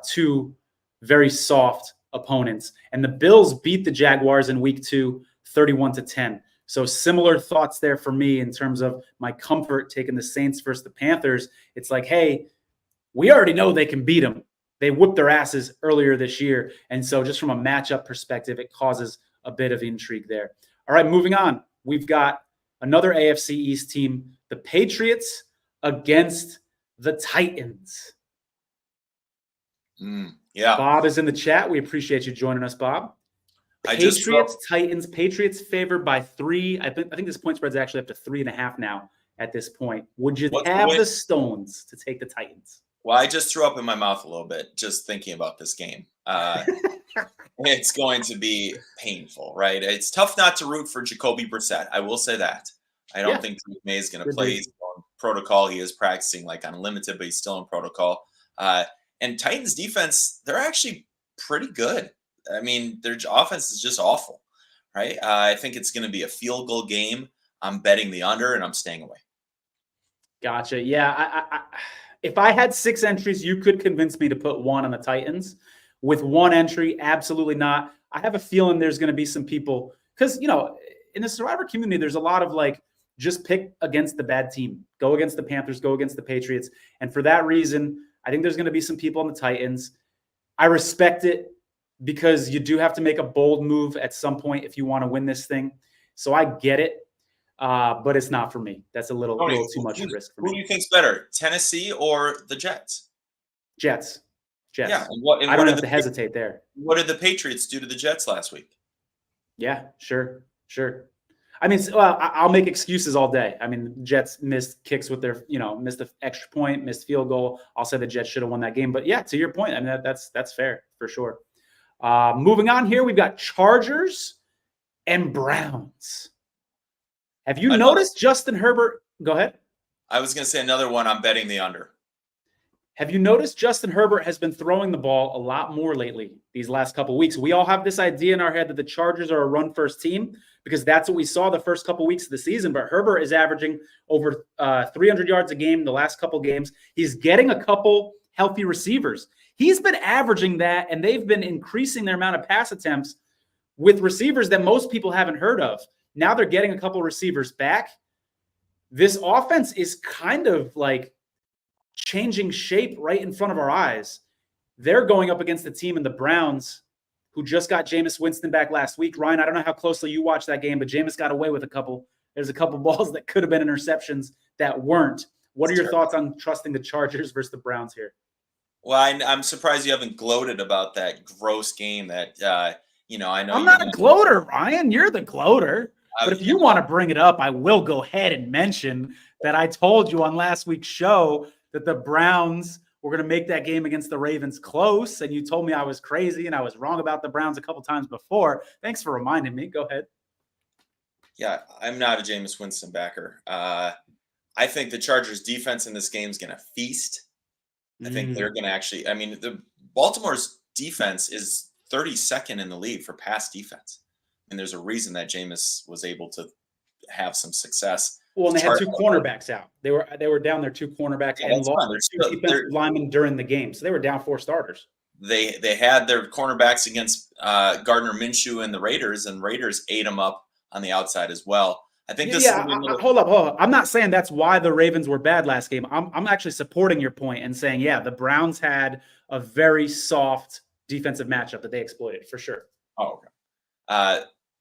S1: two very soft opponents. And the Bills beat the Jaguars in week 2, 31-10. So similar thoughts there for me in terms of my comfort taking the Saints versus the Panthers. It's like, hey, we already know they can beat them. They whooped their asses earlier this year. And so just from a matchup perspective, it causes a bit of intrigue there. All right, moving on. We've got another AFC East team, the Patriots against the Titans.
S3: Yeah.
S1: Bob is in the chat. We appreciate you joining us, Bob. Titans. Patriots favored by 3. I think this point spread is actually up to 3.5 now at this point. Would you have the stones to take the Titans?
S3: Well, I just threw up in my mouth a little bit just thinking about this game. It's going to be painful, right? It's tough not to root for Jacoby Brissett. I will say that. I don't think Drake May is going to play. He's on protocol. He is practicing like unlimited, but he's still in protocol. And Titans defense, they're actually pretty good. I mean, their offense is just awful, right? I think it's going to be a field goal game. I'm betting the under, and I'm staying away.
S1: Gotcha. Yeah, if I had 6 entries, you could convince me to put 1 on the Titans. With 1 entry, absolutely not. I have a feeling there's going to be some people because, in the Survivor community, there's a lot of like, just pick against the bad team. Go against the Panthers, go against the Patriots. And for that reason, I think there's going to be some people on the Titans. I respect it because you do have to make a bold move at some point if you want to win this thing. So I get it. But it's not for me. That's a little too much risk for me.
S3: Who do you think's better, Tennessee or the Jets?
S1: Jets.
S3: Yeah,
S1: I don't have to hesitate there.
S3: What did the Patriots do to the Jets last week?
S1: Yeah, sure. I mean, well, I'll make excuses all day. I mean, Jets missed kicks with their, missed the extra point, missed field goal. I'll say the Jets should have won that game. But yeah, to your point, I mean, that's fair for sure. Moving on here, we've got Chargers and Browns. Have you noticed Justin Herbert? Go ahead.
S3: I was going to say another one. I'm betting the under.
S1: Have you noticed Justin Herbert has been throwing the ball a lot more lately these last couple of weeks? We all have this idea in our head that the Chargers are a run-first team because that's what we saw the first couple of weeks of the season. But Herbert is averaging over 300 yards a game the last couple of games. He's getting a couple healthy receivers. He's been averaging that, and they've been increasing their amount of pass attempts with receivers that most people haven't heard of. Now they're getting a couple receivers back. This offense is kind of like changing shape right in front of our eyes. They're going up against the team in the Browns who just got Jameis Winston back last week. Ryan, I don't know how closely you watched that game, but Jameis got away with a couple. There's a couple balls that could have been interceptions that weren't. What are your thoughts on trusting the Chargers versus the Browns here?
S3: Well, I'm surprised you haven't gloated about that gross game that, I know.
S1: I'm not a gloater, Ryan. You're the gloater. But if you want to bring it up, I will go ahead and mention that I told you on last week's show that the Browns were going to make that game against the Ravens close. And you told me I was crazy and I was wrong about the Browns a couple times before. Thanks for reminding me. Go ahead.
S3: Yeah, I'm not a Jameis Winston backer. I think the Chargers defense in this game is going to feast. I think they're going to actually, I mean, the Baltimore's defense is 32nd in the league for pass defense. And there's a reason that Jameis was able to have some success.
S1: Well, and they had two cornerbacks out. They were down their two cornerbacks and lost two defensive linemen during the game. So they were down 4 starters.
S3: They had their cornerbacks against Gardner Minshew and the Raiders ate them up on the outside as well. I think this.
S1: Yeah, hold up. I'm not saying that's why the Ravens were bad last game. I'm actually supporting your point and saying, yeah, the Browns had a very soft defensive matchup that they exploited for sure.
S3: Oh, okay.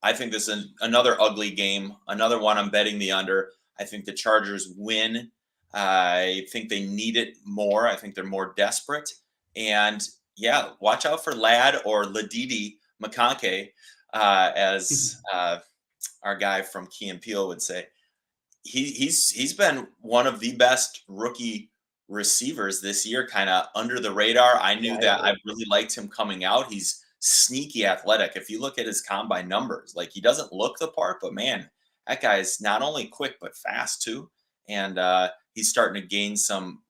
S3: I think this is another ugly game. Another one I'm betting the under. I think the Chargers win. I think they need it more. I think they're more desperate. And yeah, watch out for Ladd or Ladidi McConkey, as our guy from Key and Peele would say. He's been one of the best rookie receivers this year, kind of under the radar. I knew that I really liked him coming out. He's sneaky athletic. If you look at his combine numbers, like he doesn't look the part, but man, that guy's not only quick but fast too. And he's starting to gain some,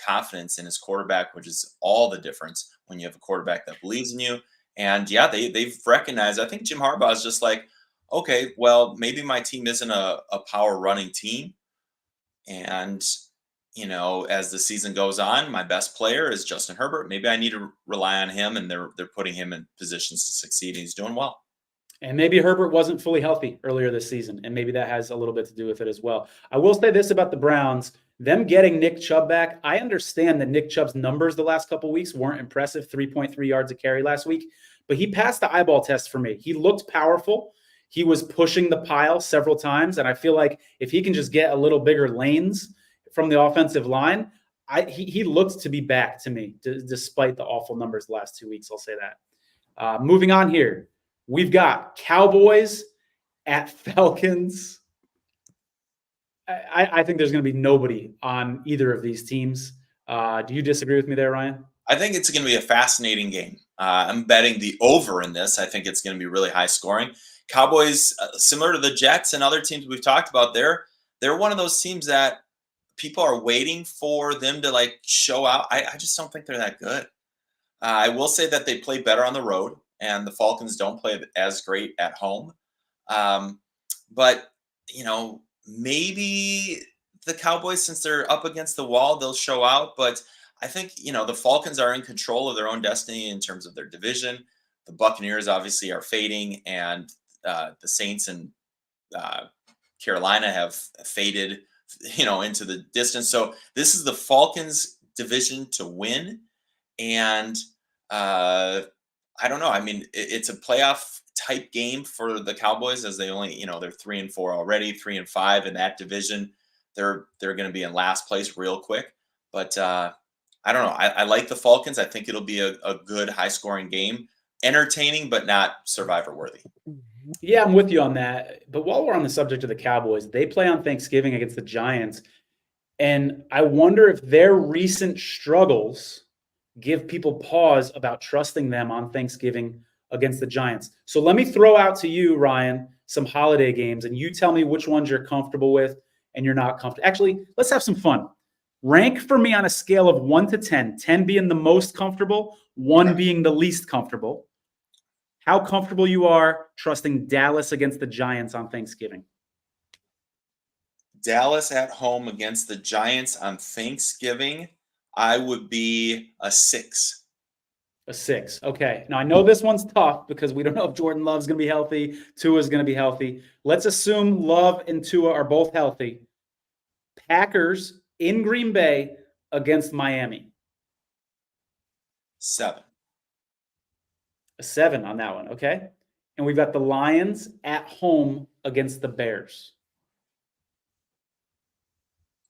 S3: confidence in his quarterback, which is all the difference when you have a quarterback that believes in you. And yeah, they've recognized. I think Jim Harbaugh is just like, okay, well, maybe my team isn't a power running team. And, as the season goes on, my best player is Justin Herbert. Maybe I need to rely on him, and they're putting him in positions to succeed. And he's doing well.
S1: And maybe Herbert wasn't fully healthy earlier this season, and maybe that has a little bit to do with it as well. I will say this about the Browns. Them getting Nick Chubb back, I understand that Nick Chubb's numbers the last couple of weeks weren't impressive, 3.3 yards a carry last week, but he passed the eyeball test for me. He looked powerful. He was pushing the pile several times, and I feel like if he can just get a little bigger lanes from the offensive line, he looked to be back to me, despite the awful numbers the last 2 weeks. I'll say that. Moving on here, we've got Cowboys at Falcons. I think there's going to be nobody on either of these teams. Do you disagree with me there, Ryan?
S3: I think it's going to be a fascinating game. I'm betting the over in this. I think it's going to be really high scoring. Cowboys, similar to the Jets and other teams we've talked about, they're one of those teams that people are waiting for them to show out. I just don't think they're that good. I will say that they play better on the road, and the Falcons don't play as great at home. But maybe the Cowboys, since they're up against the wall, they'll show out. But I think, the Falcons are in control of their own destiny in terms of their division. The Buccaneers obviously are fading, and the Saints and Carolina have faded, into the distance. So this is the Falcons' division to win. And I don't know. I mean, it's a playoff type game for the Cowboys, as they only, they're 3-4 already, 3-5 in that division. They're going to be in last place real quick. But I don't know. I like the Falcons. I think it'll be a good high scoring game, entertaining, but not survivor worthy.
S1: Yeah, I'm with you on that. But while we're on the subject of the Cowboys, they play on Thanksgiving against the Giants. And I wonder if their recent struggles give people pause about trusting them on Thanksgiving against the Giants. So let me throw out to you, Ryan, some holiday games, and you tell me which ones you're comfortable with and you're not comfortable. Actually, let's have some fun. Rank for me on a scale of 1 to 10, 10 being the most comfortable, 1 being the least comfortable. How comfortable you are trusting Dallas against the Giants on Thanksgiving?
S3: Dallas at home against the Giants on Thanksgiving, I would be a 6.
S1: A 6. Okay. Now, I know this one's tough because we don't know if Jordan Love's going to be healthy. Tua's going to be healthy. Let's assume Love and Tua are both healthy. Packers in Green Bay against Miami.
S3: 7.
S1: A 7 on that one. Okay. And we've got the Lions at home against the Bears.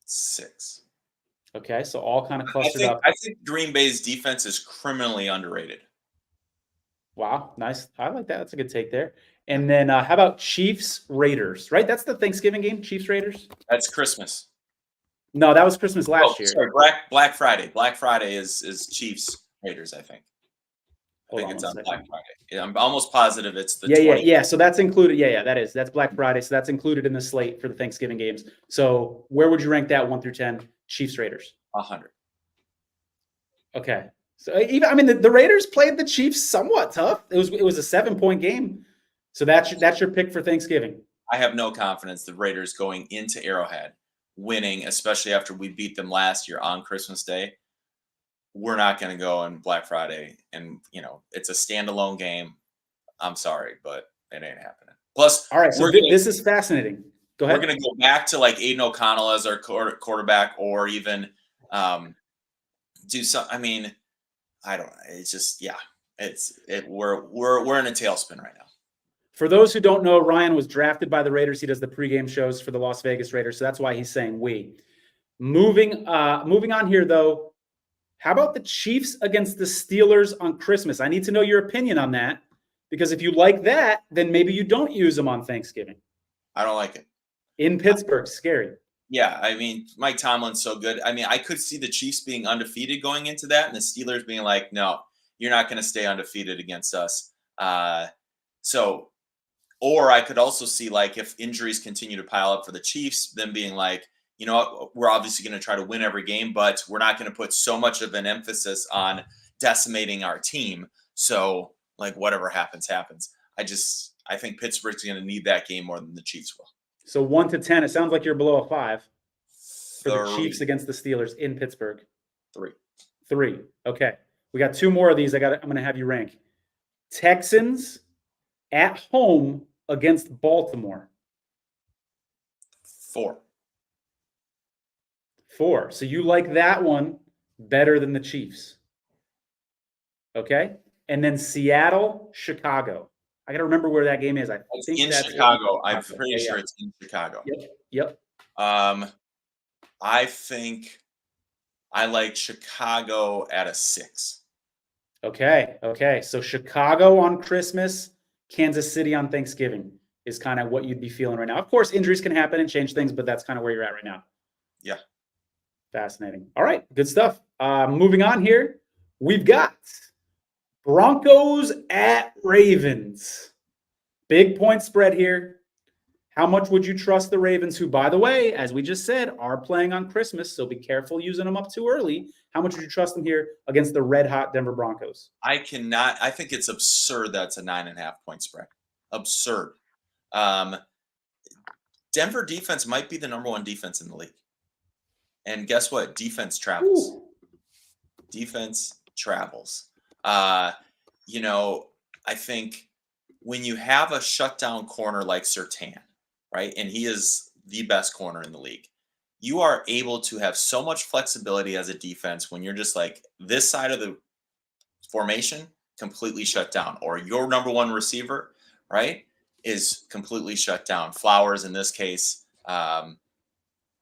S3: 6.
S1: Okay. So all kind of clustered up.
S3: I think Green Bay's defense is criminally underrated.
S1: Wow, nice. I like that. That's a good take there. And then how about Chiefs Raiders? Right, that's the Thanksgiving game. Chiefs Raiders.
S3: That's Christmas.
S1: No, that was Christmas last year.
S3: Sorry, Black Friday. Black Friday is Chiefs Raiders, I think. I
S1: Hold
S3: think
S1: on
S3: it's
S1: one
S3: on
S1: second.
S3: Black Friday. Yeah, I'm almost positive it's the
S1: Yeah.
S3: 20th.
S1: So that's included. Yeah, that's Black Friday. So that's included in the slate for the Thanksgiving games. So where would you rank that 1 through 10? Chiefs Raiders.
S3: 100.
S1: Okay. So even I mean the Raiders played the Chiefs somewhat tough. It was a 7-point game. So that's your pick for Thanksgiving.
S3: I have no confidence the Raiders going into Arrowhead winning, especially after we beat them last year on Christmas Day. We're not going to go on Black Friday, and it's a standalone game. I'm sorry, but it ain't happening. Plus,
S1: all right, so this is fascinating. Go ahead.
S3: We're going to go back to like Aiden O'Connell as our quarterback, or even do some. I mean, I don't know. It's just we're in a tailspin right now.
S1: For those who don't know, Ryan was drafted by the Raiders. He does the pregame shows for the Las Vegas Raiders, so that's why he's saying we. Moving on here, though, how about the Chiefs against the Steelers on Christmas? I need to know your opinion on that, because if you like that, then maybe you don't use them on Thanksgiving.
S3: I don't like it.
S1: In Pittsburgh, scary.
S3: Yeah, I mean, Mike Tomlin's so good. I mean, I could see the Chiefs being undefeated going into that, and the Steelers being like, no, you're not going to stay undefeated against us. Or I could also see, like, if injuries continue to pile up for the Chiefs, them being like, you know what, we're obviously going to try to win every game, but we're not going to put so much of an emphasis on decimating our team. So, like, whatever happens, happens. I think Pittsburgh's going to need that game more than the Chiefs will.
S1: So 1 to 10, it sounds like you're below a 5 for the
S3: 3.
S1: Chiefs against the Steelers in Pittsburgh.
S3: 3.
S1: Okay. We got 2 more of these. I'm going to have you rank. Texans at home against Baltimore.
S3: 4.
S1: So you like that one better than the Chiefs. Okay. And then Seattle, Chicago. I got to remember where that game is.
S3: It's in Chicago. I'm pretty sure it's in Chicago.
S1: Yep.
S3: I think I like Chicago at a 6.
S1: Okay. So Chicago on Christmas, Kansas City on Thanksgiving is kind of what you'd be feeling right now. Of course, injuries can happen and change things, but that's kind of where you're at right now.
S3: Yeah.
S1: Fascinating. All right, good stuff. Moving on here, we've got Broncos at Ravens. Big point spread here. How much would you trust the Ravens, who, by the way, as we just said, are playing on Christmas, so be careful using them up too early. How much would you trust them here against the red-hot Denver Broncos?
S3: I cannot. I think it's absurd that's a 9.5 point spread. Absurd. Denver defense might be the number 1 defense in the league. And guess what? Defense travels.
S1: Ooh.
S3: Defense travels. I think when you have a shutdown corner like Surtain, right, and he is the best corner in the league, you are able to have so much flexibility as a defense when you're just like this side of the formation completely shut down, or your number 1 receiver, right, is completely shut down. Flowers, in this case,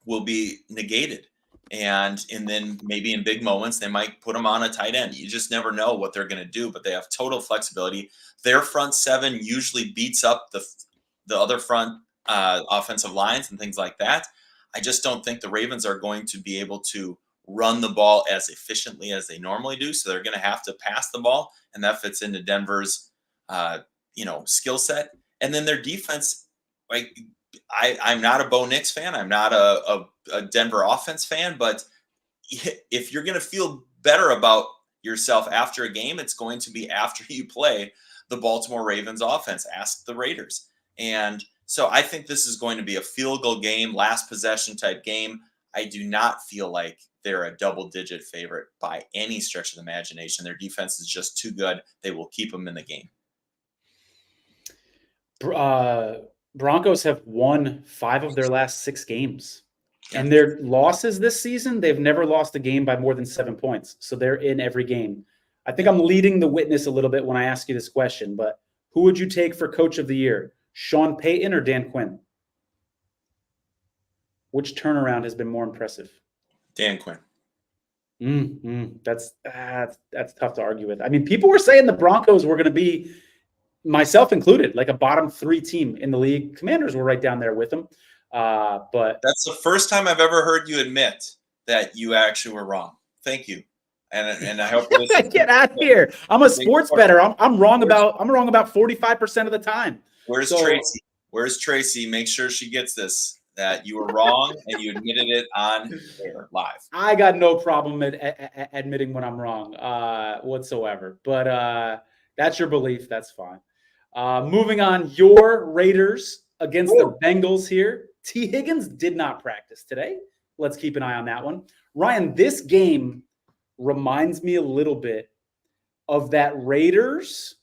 S3: will be negated. And then maybe in big moments, they might put them on a tight end. You just never know what they're going to do, but they have total flexibility. Their front 7 usually beats up the other front offensive lines and things like that. I just don't think the Ravens are going to be able to run the ball as efficiently as they normally do. So they're going to have to pass the ball, and that fits into Denver's, skill set. And then their defense, like, I'm not a Bo Nix fan. I'm not a Denver offense fan. But if you're going to feel better about yourself after a game, it's going to be after you play the Baltimore Ravens offense. Ask the Raiders. And so I think this is going to be a field goal game, last possession type game. I do not feel like they're a double-digit favorite by any stretch of the imagination. Their defense is just too good. They will keep them in the game.
S1: Broncos have won 5 of their last 6 games. And their losses this season, they've never lost a game by more than 7 points. So they're in every game. I think I'm leading the witness a little bit when I ask you this question, but who would you take for Coach of the Year? Sean Payton or Dan Quinn? Which turnaround has been more impressive?
S3: Dan Quinn.
S1: That's tough to argue with. I mean, people were saying the Broncos were going to be, myself included, like a bottom 3 team in the league. Commanders were right down there with them. But
S3: that's the first time I've ever heard you admit that you actually were wrong. Thank you. And I hope
S1: get out of here. I'm a sports bettor. I'm wrong about 45% of the time.
S3: Where's Tracy? Where's Tracy? Make sure she gets this, that you were wrong and you admitted it on air live.
S1: I got no problem admitting when I'm wrong whatsoever. But that's your belief. That's fine. Moving on, your Raiders against the Bengals here. T. Higgins did not practice today. Let's keep an eye on that one. Ryan, this game reminds me a little bit of that Raiders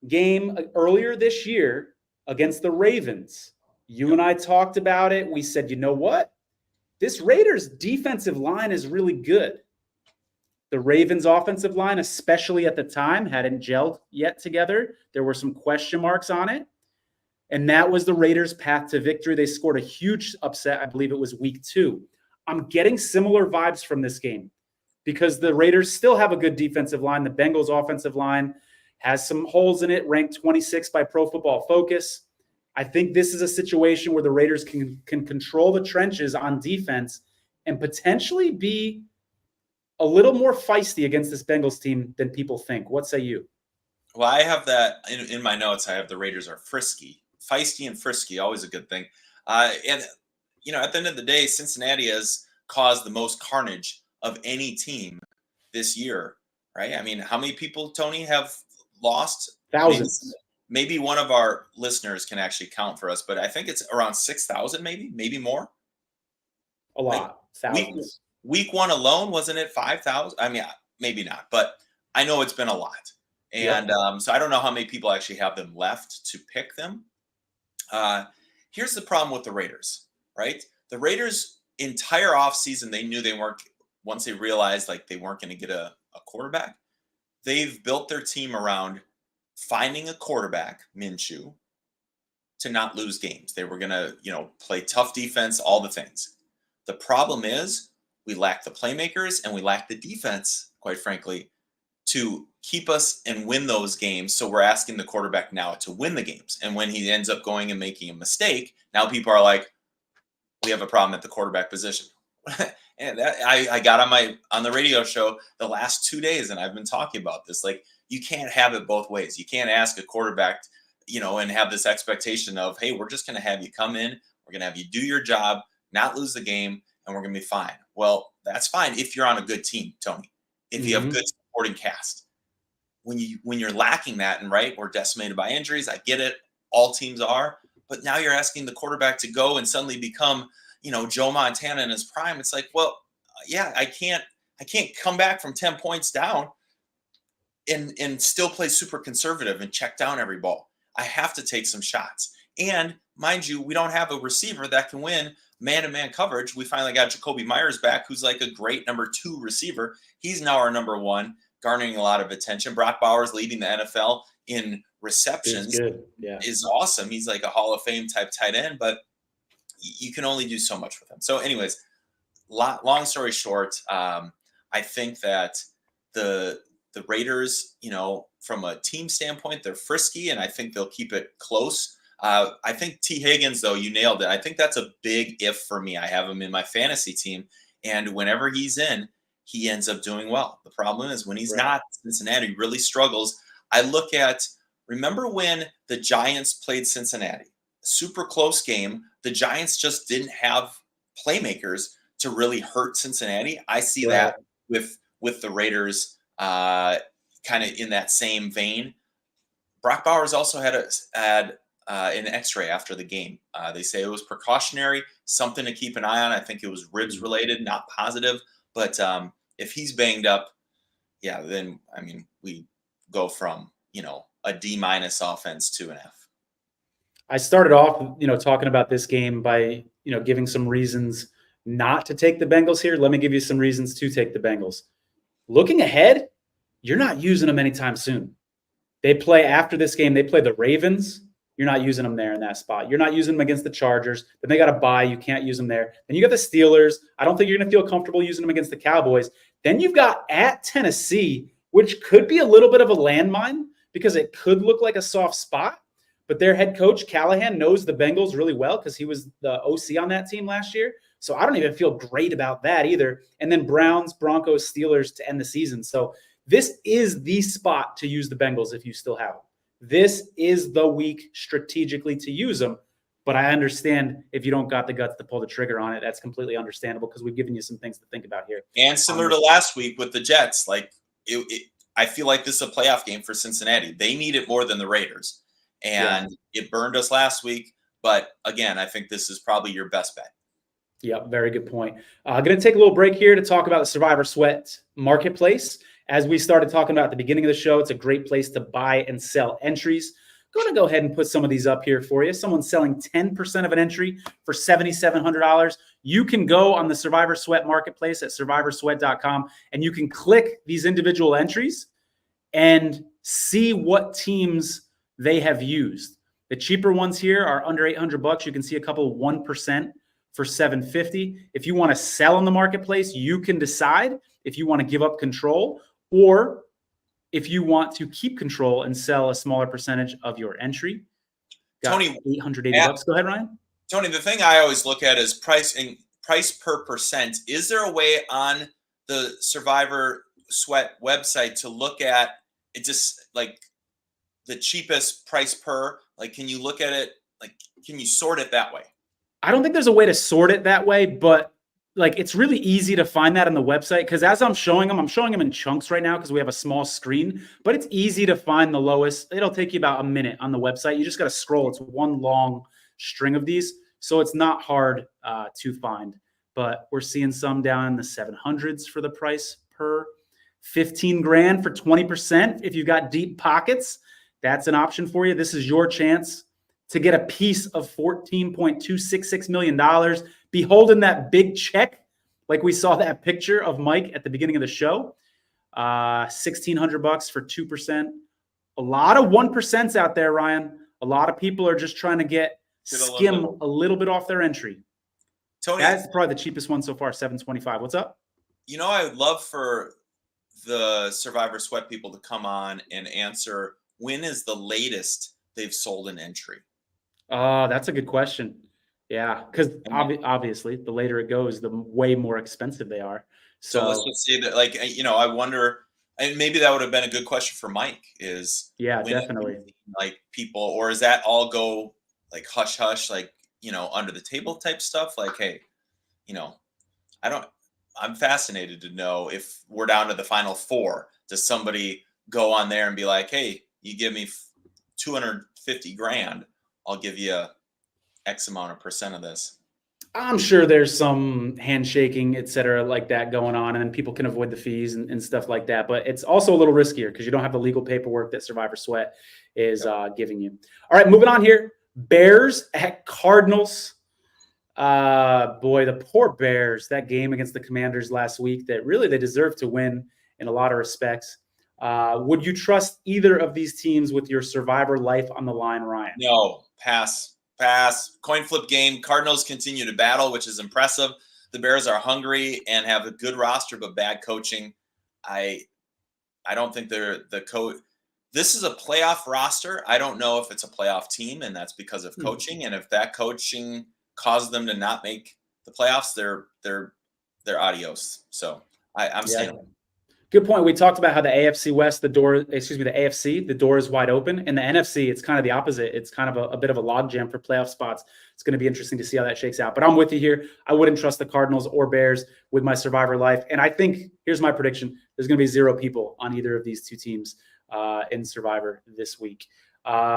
S1: game earlier this year against the Ravens. You and I talked about it. We said, you know what? This Raiders defensive line is really good. The Ravens offensive line, especially at the time, hadn't gelled yet together. There were some question marks on it. And that was the Raiders' path to victory. They scored a huge upset. I believe it was week 2. I'm getting similar vibes from this game because the Raiders still have a good defensive line. The Bengals offensive line has some holes in it, ranked 26 by Pro Football Focus. I think this is a situation where the Raiders can control the trenches on defense and potentially be a little more feisty against this Bengals team than people think. What say you?
S3: Well, I have that in my notes. I have the Raiders are frisky. Feisty and frisky, always a good thing. And, you know, at the end of the day, Cincinnati has caused the most carnage of any team this year, right? I mean, how many people, Tony, have lost?
S1: Thousands.
S3: Maybe one of our listeners can actually count for us, but I think it's around 6,000, maybe more.
S1: A lot. Thousands.
S3: Week 1 alone, wasn't it 5,000? I mean, maybe not, but I know it's been a lot. And so I don't know how many people actually have them left to pick them. Here's the problem with the Raiders, right? The Raiders' entire offseason, they knew they weren't, once they realized like they weren't going to get a quarterback, they've built their team around finding a quarterback, Minshew, to not lose games. They were going to, play tough defense, all the things. The problem is we lack the playmakers and we lack the defense, quite frankly, to keep us and win those games. So we're asking the quarterback now to win the games. And when he ends up going and making a mistake, now people are like, we have a problem at the quarterback position. And that I got on the radio show the last 2 days, and I've been talking about this. Like, you can't have it both ways. You can't ask a quarterback, and have this expectation of, hey, we're just going to have you come in, we're going to have you do your job, not lose the game, and we're going to be fine. Well, that's fine if you're on a good team, Tony. If you have good supporting cast. When you're lacking that, and right, we're decimated by injuries, I get it. All teams are, but now you're asking the quarterback to go and suddenly become, Joe Montana in his prime. It's like, well, yeah, I can't come back from 10 points down and still play super conservative and check down every ball. I have to take some shots. And mind you, we don't have a receiver that can win man-to-man coverage. We finally got Jacoby Myers back, who's like a great number 2 receiver. He's now our number 1, garnering a lot of attention. Brock Bowers leading the NFL in receptions is awesome. He's like a Hall of Fame type tight end, but you can only do so much with him. So anyways, long story short, I think that the Raiders, from a team standpoint, they're frisky, and I think they'll keep it close. I think T. Higgins, though, you nailed it. I think that's a big if for me. I have him in my fantasy team, and whenever he's in, he ends up doing well. The problem is when he's not, Cincinnati really struggles. I look at, remember when the Giants played Cincinnati? Super close game. The Giants just didn't have playmakers to really hurt Cincinnati. I see that with the Raiders kind of in that same vein. Brock Bowers also had an x-ray after the game. They say it was precautionary, something to keep an eye on. I think it was ribs related, not positive. But if he's banged up, then, we go from, a D- offense to an F.
S1: I started off, talking about this game by, giving some reasons not to take the Bengals here. Let me give you some reasons to take the Bengals. Looking ahead, you're not using them anytime soon. They play after this game. They play the Ravens. You're not using them there in that spot. You're not using them against the Chargers. Then they got to bye. You can't use them there. Then you got the Steelers. I don't think you're going to feel comfortable using them against the Cowboys. Then you've got at Tennessee, which could be a little bit of a landmine because it could look like a soft spot. But their head coach, Callahan, knows the Bengals really well because he was the OC on that team last year. So I don't even feel great about that either. And then Browns, Broncos, Steelers to end the season. So this is the spot to use the Bengals if you still have them. This is the week strategically to use them. But I understand if you don't got the guts to pull the trigger on it, that's completely understandable because we've given you some things to think about here.
S3: And similar to last week with the Jets, like I feel like this is a playoff game for Cincinnati. They need it more than the Raiders. And it burned us last week. But again, I think this is probably your best bet.
S1: Yeah, very good point. I'm going to take a little break here to talk about the Survivor Sweat marketplace. As we started talking about at the beginning of the show, it's a great place to buy and sell entries. Going to go ahead and put some of these up here for you. Someone's selling 10% of an entry for $7,700. You can go on the Survivor Sweat marketplace at survivorsweat.com, and you can click these individual entries and see what teams they have used. The cheaper ones here are under $800. You can see a couple 1% for $750. If you want to sell in the marketplace, you can decide if you want to give up control or if you want to keep control and sell a smaller percentage of your entry. Got
S3: Tony,
S1: $880. Go ahead, Ryan.
S3: Tony, the thing I always look at is price per percent. Is there a way on the Survivor Sweat website to look at it, just like the cheapest price per? Like, can you look at it? Like, can you sort it that way?
S1: I don't think there's a way to sort it that way, but like it's really easy to find that on the website because as I'm showing them in chunks right now because we have a small screen, but it's easy to find the lowest. It'll take you about a minute on the website. You just got to scroll. It's one long string of these, so it's not hard to find. But we're seeing some down in the 700s for the price per. 15 grand for 20%. If you've got deep pockets, that's an option for you. This is your chance to get a piece of $14.266 million. Be holding that big check like we saw that picture of Mike at the beginning of the show. $1,600 for 2%. A lot of 1% out there, Ryan. A lot of people are just trying to skim a little bit off their entry.
S3: Tony,
S1: that's probably the cheapest one so far, $725. What's up?
S3: You know, I would love for the Survivor Sweat people to come on and answer when is the latest they've sold an entry.
S1: That's a good question. Yeah, because obviously, the later it goes, the way more expensive they are.
S3: So let's just say that, like, you know, I wonder, and maybe that would have been a good question for Mike. Definitely. Like people, or is that all go like hush hush, like, you know, under the table type stuff? Like, hey, you know, I'm fascinated to know if we're down to the final four. Does somebody go on there and be like, hey, you give me 250 grand, I'll give you X amount of percent of this?
S1: I'm sure there's some handshaking, et cetera, like that going on, and then people can avoid the fees and stuff like that. But it's also a little riskier because you don't have the legal paperwork that Survivor Sweat is giving you. All right, moving on here. Bears at Cardinals. Boy, the poor Bears, that game against the Commanders last week, that really they deserve to win in a lot of respects. Would you trust either of these teams with your Survivor life on the line, Ryan?
S3: No, pass. Coin flip game. Cardinals continue to battle, which is impressive. The Bears are hungry and have a good roster, but bad coaching. I don't think they're the coach. This is a playoff roster. I don't know if it's a playoff team, and that's because of coaching. And if that coaching caused them to not make the playoffs, they're adios. So I'm staying away.
S1: Good point. We talked about how the AFC West, the AFC, the door is wide open. And the NFC, it's kind of the opposite. It's kind of a bit of a logjam for playoff spots. It's going to be interesting to see how that shakes out. But I'm with you here. I wouldn't trust the Cardinals or Bears with my Survivor life. And I think, here's my prediction, there's going to be 0 people on either of these two teams in Survivor this week.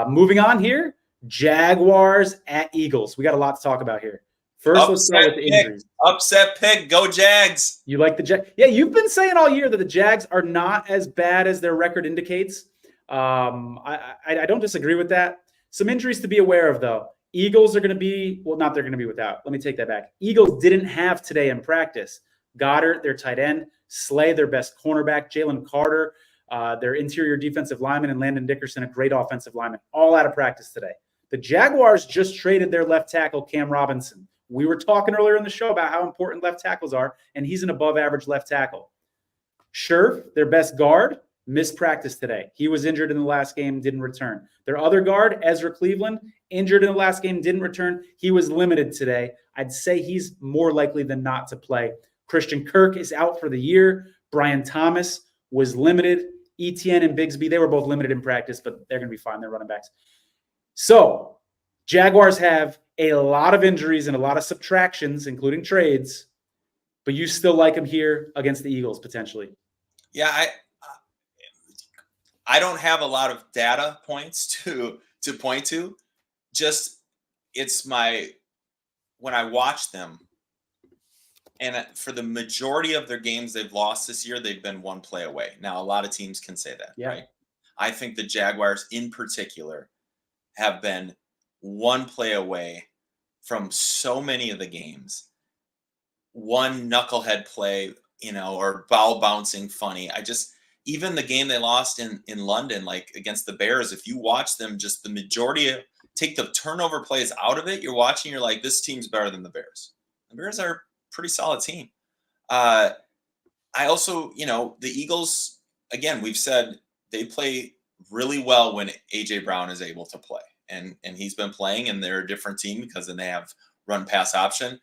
S1: Moving on here, Jaguars at Eagles. We got a lot to talk about here. First, let's start with the injuries.
S3: Upset pick. Go Jags.
S1: You like the Jags? Yeah, you've been saying all year that the Jags are not as bad as their record indicates. I don't disagree with that. Some injuries to be aware of, though. Eagles are going to be, well, not they're going to be without. Let me take that back. Eagles didn't have today in practice Goddard, their tight end, Slay, their best cornerback, Jalen Carter, their interior defensive lineman, and Landon Dickerson, a great offensive lineman, all out of practice today. The Jaguars just traded their left tackle, Cam Robinson. We were talking earlier in the show about how important left tackles are, and he's an above-average left tackle. Scherf, their best guard, missed practice today. He was injured in the last game, didn't return. Their other guard, Ezra Cleveland, injured in the last game, didn't return. He was limited today. I'd say he's more likely than not to play. Christian Kirk is out for the year. Brian Thomas was limited. Etienne and Bigsby, they were both limited in practice, but they're going to be fine. They're running backs. So Jaguars have a lot of injuries and a lot of subtractions, including trades, but you still like them here against the Eagles potentially.
S3: Yeah, I don't have a lot of data points to point to. Just when I watch them, and for the majority of their games they've lost this year, they've been one play away. Now, a lot of teams can say that, right? I think the Jaguars in particular have been one play away from so many of the games. One knucklehead play, or ball bouncing funny. Even the game they lost in London, like against the Bears, if you watch them, just the majority take the turnover plays out of it, you're watching, you're like, this team's better than the Bears. The Bears are a pretty solid team. I also, the Eagles, again, we've said they play really well when A.J. Brown is able to play. And he's been playing, and they're a different team because then they have run-pass option.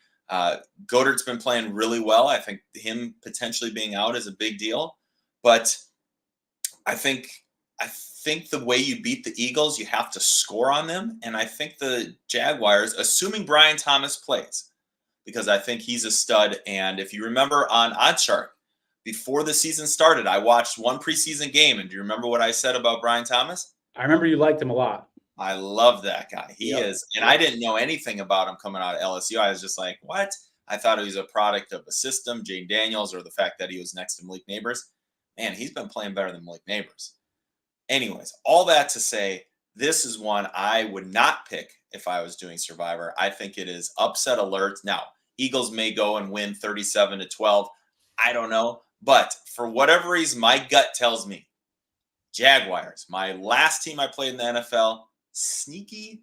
S3: Goddard's been playing really well. I think him potentially being out is a big deal. But I think the way you beat the Eagles, you have to score on them. And I think the Jaguars, assuming Brian Thomas plays, because I think he's a stud. And if you remember on OddsShark, before the season started, I watched one preseason game. And do you remember what I said about Brian Thomas?
S1: I remember you liked him a lot.
S3: I love that guy. He is. And I didn't know anything about him coming out of LSU. I was just like, what? I thought he was a product of a system, Jane Daniels, or the fact that he was next to Malik Neighbors. Man, he's been playing better than Malik Neighbors. Anyways, all that to say, this is one I would not pick if I was doing Survivor. I think it is upset alert. Now, Eagles may go and win 37-12. I don't know. But for whatever reason, my gut tells me Jaguars, my last team I played in the NFL, sneaky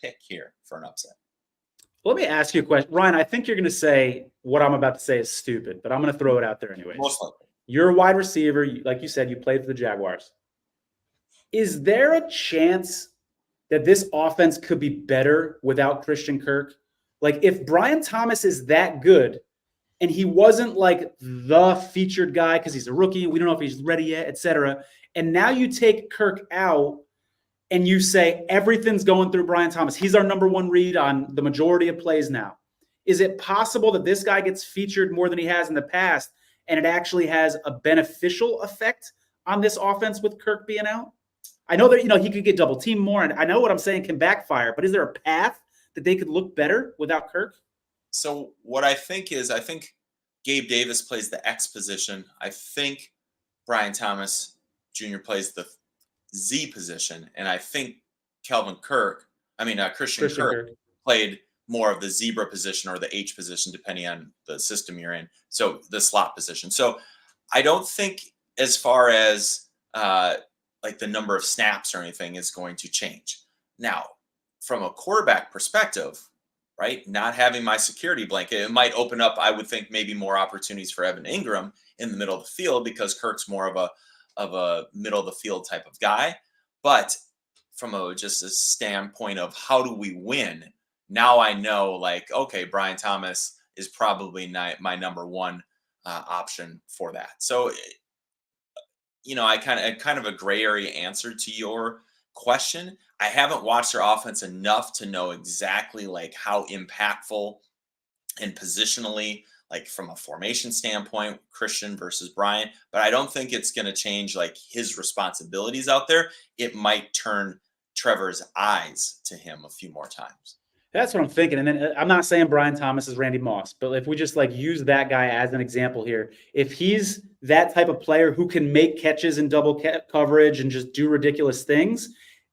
S3: pick here for an upset.
S1: Let me ask you a question. Ryan, I think you're going to say what I'm about to say is stupid, but I'm going to throw it out there anyways.
S3: Most likely.
S1: You're a wide receiver. Like you said, you played for the Jaguars. Is there a chance that this offense could be better without Christian Kirk? Like, if Brian Thomas is that good and he wasn't like the featured guy because he's a rookie, we don't know if he's ready yet, et cetera, and now you take Kirk out and you say everything's going through Brian Thomas. He's our number one read on the majority of plays now. Is it possible that this guy gets featured more than he has in the past and it actually has a beneficial effect on this offense with Kirk being out? I know that, he could get double teamed more, and I know what I'm saying can backfire, but is there a path that they could look better without Kirk?
S3: So what I think Gabe Davis plays the X position. I think Brian Thomas Jr. plays the Z position, and I think Christian Kirk played more of the zebra position or the H position, depending on the system you're in. So the slot position. So I don't think as far as like the number of snaps or anything is going to change. Now, from a quarterback perspective, right, not having my security blanket, it might open up, I would think, maybe more opportunities for Evan Ingram in the middle of the field because Kirk's more of a middle of the field type of guy. But from just a standpoint of how do we win, now I know, like, okay, Brian Thomas is probably my number one option for that. So, I kind of a gray area answer to your question. I haven't watched their offense enough to know exactly like how impactful and positionally, like from a formation standpoint, Christian versus Brian, but I don't think it's going to change like his responsibilities out there. It might turn Trevor's eyes to him a few more times.
S1: That's what I'm thinking. And then I'm not saying Brian Thomas is Randy Moss, but if we just like use that guy as an example here, if he's that type of player who can make catches in double coverage and just do ridiculous things,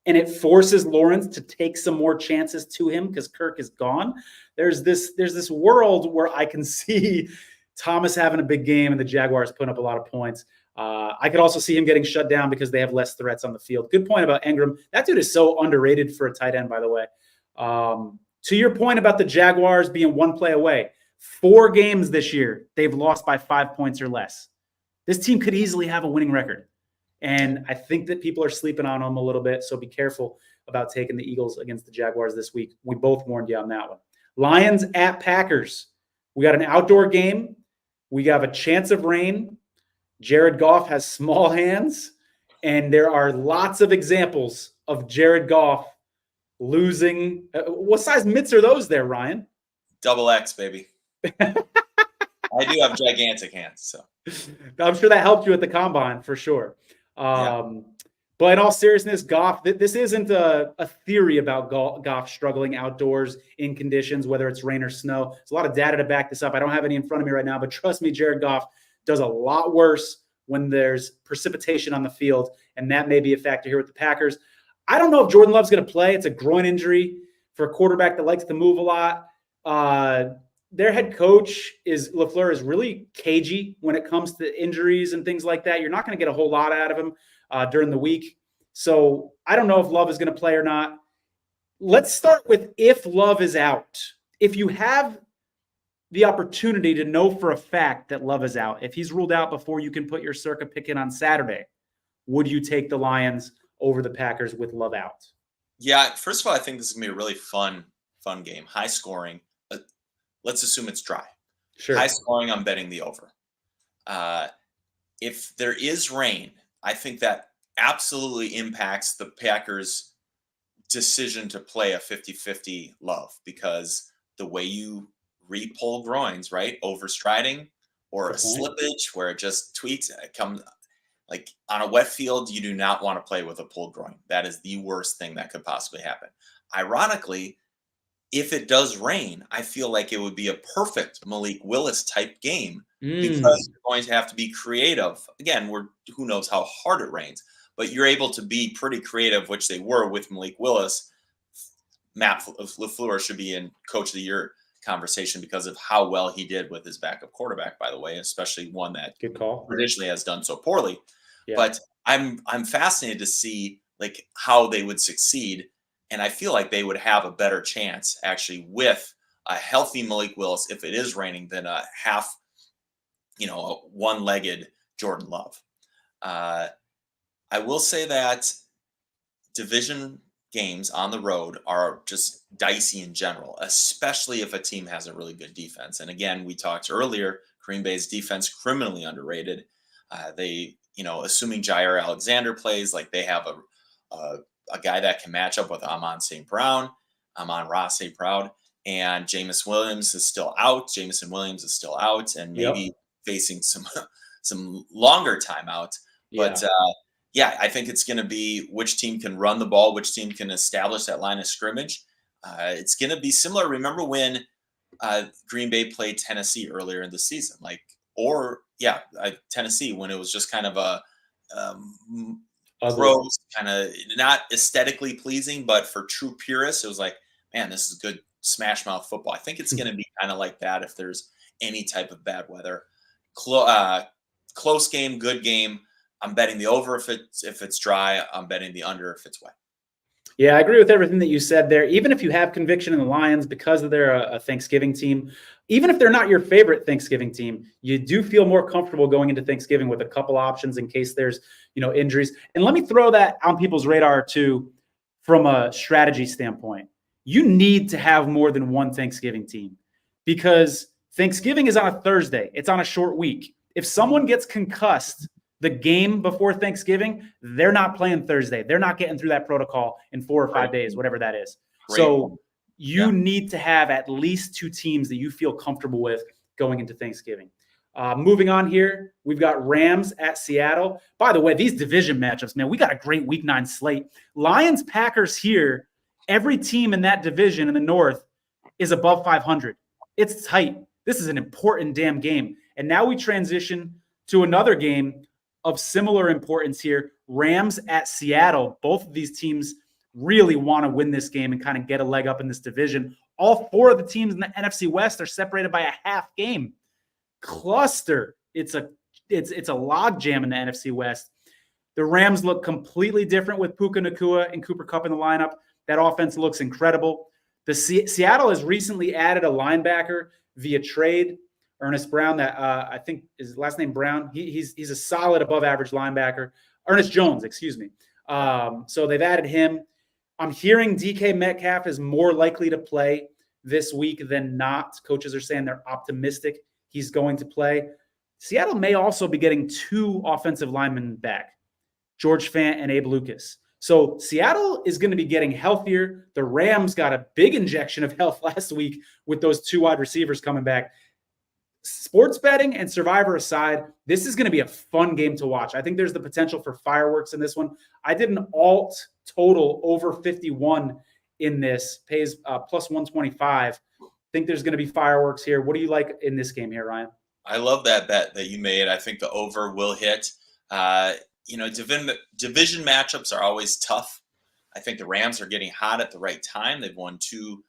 S1: and it forces Lawrence to take some more chances to him because Kirk is gone, there's this world where I can see Thomas having a big game and the Jaguars putting up a lot of points. I could also see him getting shut down because they have less threats on the field. Good point about Ingram. That dude is so underrated for a tight end, by the way. To your point about the Jaguars being one play away, 4 games this year, they've lost by 5 points or less. This team could easily have a winning record. And I think that people are sleeping on them a little bit. So be careful about taking the Eagles against the Jaguars this week. We both warned you on that one. Lions at Packers. We got an outdoor game. We have a chance of rain. Jared Goff has small hands. And there are lots of examples of Jared Goff losing. What size mitts are those there, Ryan?
S3: Double X, baby. I do have gigantic hands, so
S1: I'm sure that helped you at the combine for sure. But in all seriousness, Goff, this isn't a theory about Goff struggling outdoors in conditions, whether it's rain or snow. There's a lot of data to back this up. I don't have any in front of me right now, but trust me, Jared Goff does a lot worse when there's precipitation on the field, and that may be a factor here with the Packers. I don't know if Jordan Love's going to play. It's a groin injury for a quarterback that likes to move a lot. Their head coach LaFleur is really cagey when it comes to injuries and things like that. You're not going to get a whole lot out of him during the week. So I don't know if Love is going to play or not. Let's start with if Love is out. If you have the opportunity to know for a fact that Love is out, if he's ruled out before you can put your Circa pick in on Saturday, would you take the Lions over the Packers with Love out?
S3: Yeah, first of all, I think this is going to be a really fun game. High scoring. Let's assume it's dry.
S1: Sure.
S3: High scoring, I'm betting the over. If there is rain, I think that absolutely impacts the Packers' decision to play a 50-50 Love, because the way you re-pull groins, right? Overstriding or a slippage where it just tweaks, it comes like on a wet field, you do not want to play with a pulled groin. That is the worst thing that could possibly happen. Ironically, if it does rain, I feel like it would be a perfect Malik Willis type game because you're going to have to be creative. Again, who knows how hard it rains, but you're able to be pretty creative, which they were with Malik Willis. Matt LaFleur should be in Coach of the Year conversation because of how well he did with his backup quarterback, by the way, especially one that
S1: good call
S3: traditionally has done so poorly.
S1: Yeah.
S3: But I'm fascinated to see like how they would succeed. And I feel like they would have a better chance actually with a healthy Malik Willis if it is raining than a half, a one-legged Jordan Love. I will say that division games on the road are just dicey in general, especially if a team has a really good defense. And again, we talked earlier, Green Bay's defense criminally underrated. They, assuming Jair Alexander plays, like they have a guy that can match up with Amon-Ra St. Brown, and Jameson Williams is still out, and maybe facing some longer timeout. But I think it's going to be which team can run the ball, which team can establish that line of scrimmage. It's going to be similar. Remember when Green Bay played Tennessee earlier in the season, Tennessee, when it was just kind of a gross, kind of not aesthetically pleasing, but for true purists, it was like, man, this is good smash mouth football. I think it's going to be kind of like that if there's any type of bad weather. Close game, good game. I'm betting the over if it's dry. I'm betting the under if it's wet.
S1: Yeah, I agree with everything that you said there. Even if you have conviction in the Lions because they're a Thanksgiving team, even if they're not your favorite Thanksgiving team, you do feel more comfortable going into Thanksgiving with a couple options in case there's, injuries. And let me throw that on people's radar too, from a strategy standpoint. You need to have more than one Thanksgiving team because Thanksgiving is on a Thursday. It's on a short week. If someone gets concussed the game before Thanksgiving, they're not playing Thursday. They're not getting through that protocol in 4 or 5 days, whatever that is. So you need to have at least two teams that you feel comfortable with going into Thanksgiving. Moving on here, we've got Rams at Seattle. By the way, these division matchups, man, we got a great Week 9 slate. Lions, Packers here. Every team in that division in the North is above 500. It's tight. This is an important damn game. And now we transition to another game of similar importance here. Rams at Seattle. Both of these teams really want to win this game and kind of get a leg up in this division. All four of the teams in the NFC West are separated by a half game. Cluster. It's a log jam in the NFC West. The Rams look completely different with Puka Nacua and Cooper Kupp in the lineup. That offense looks incredible. The Seattle has recently added a linebacker via trade. Ernest Brown, that I think is last name Brown. He's a solid above average linebacker. Ernest Jones, excuse me. So they've added him. I'm hearing DK Metcalf is more likely to play this week than not. Coaches are saying they're optimistic he's going to play. Seattle may also be getting 2 offensive linemen back, George Fant and Abe Lucas. So Seattle is going to be getting healthier. The Rams got a big injection of health last week with those 2 wide receivers coming back. Sports betting and Survivor aside, this is going to be a fun game to watch. I think there's the potential for fireworks in this one. I did an alt total over 51 in this, pays plus 125. Think there's going to be fireworks here. What do you like in this game here, Ryan?
S3: I love that bet that you made. I think the over will hit. Division matchups are always tough. I think the Rams are getting hot at the right time. They've won 2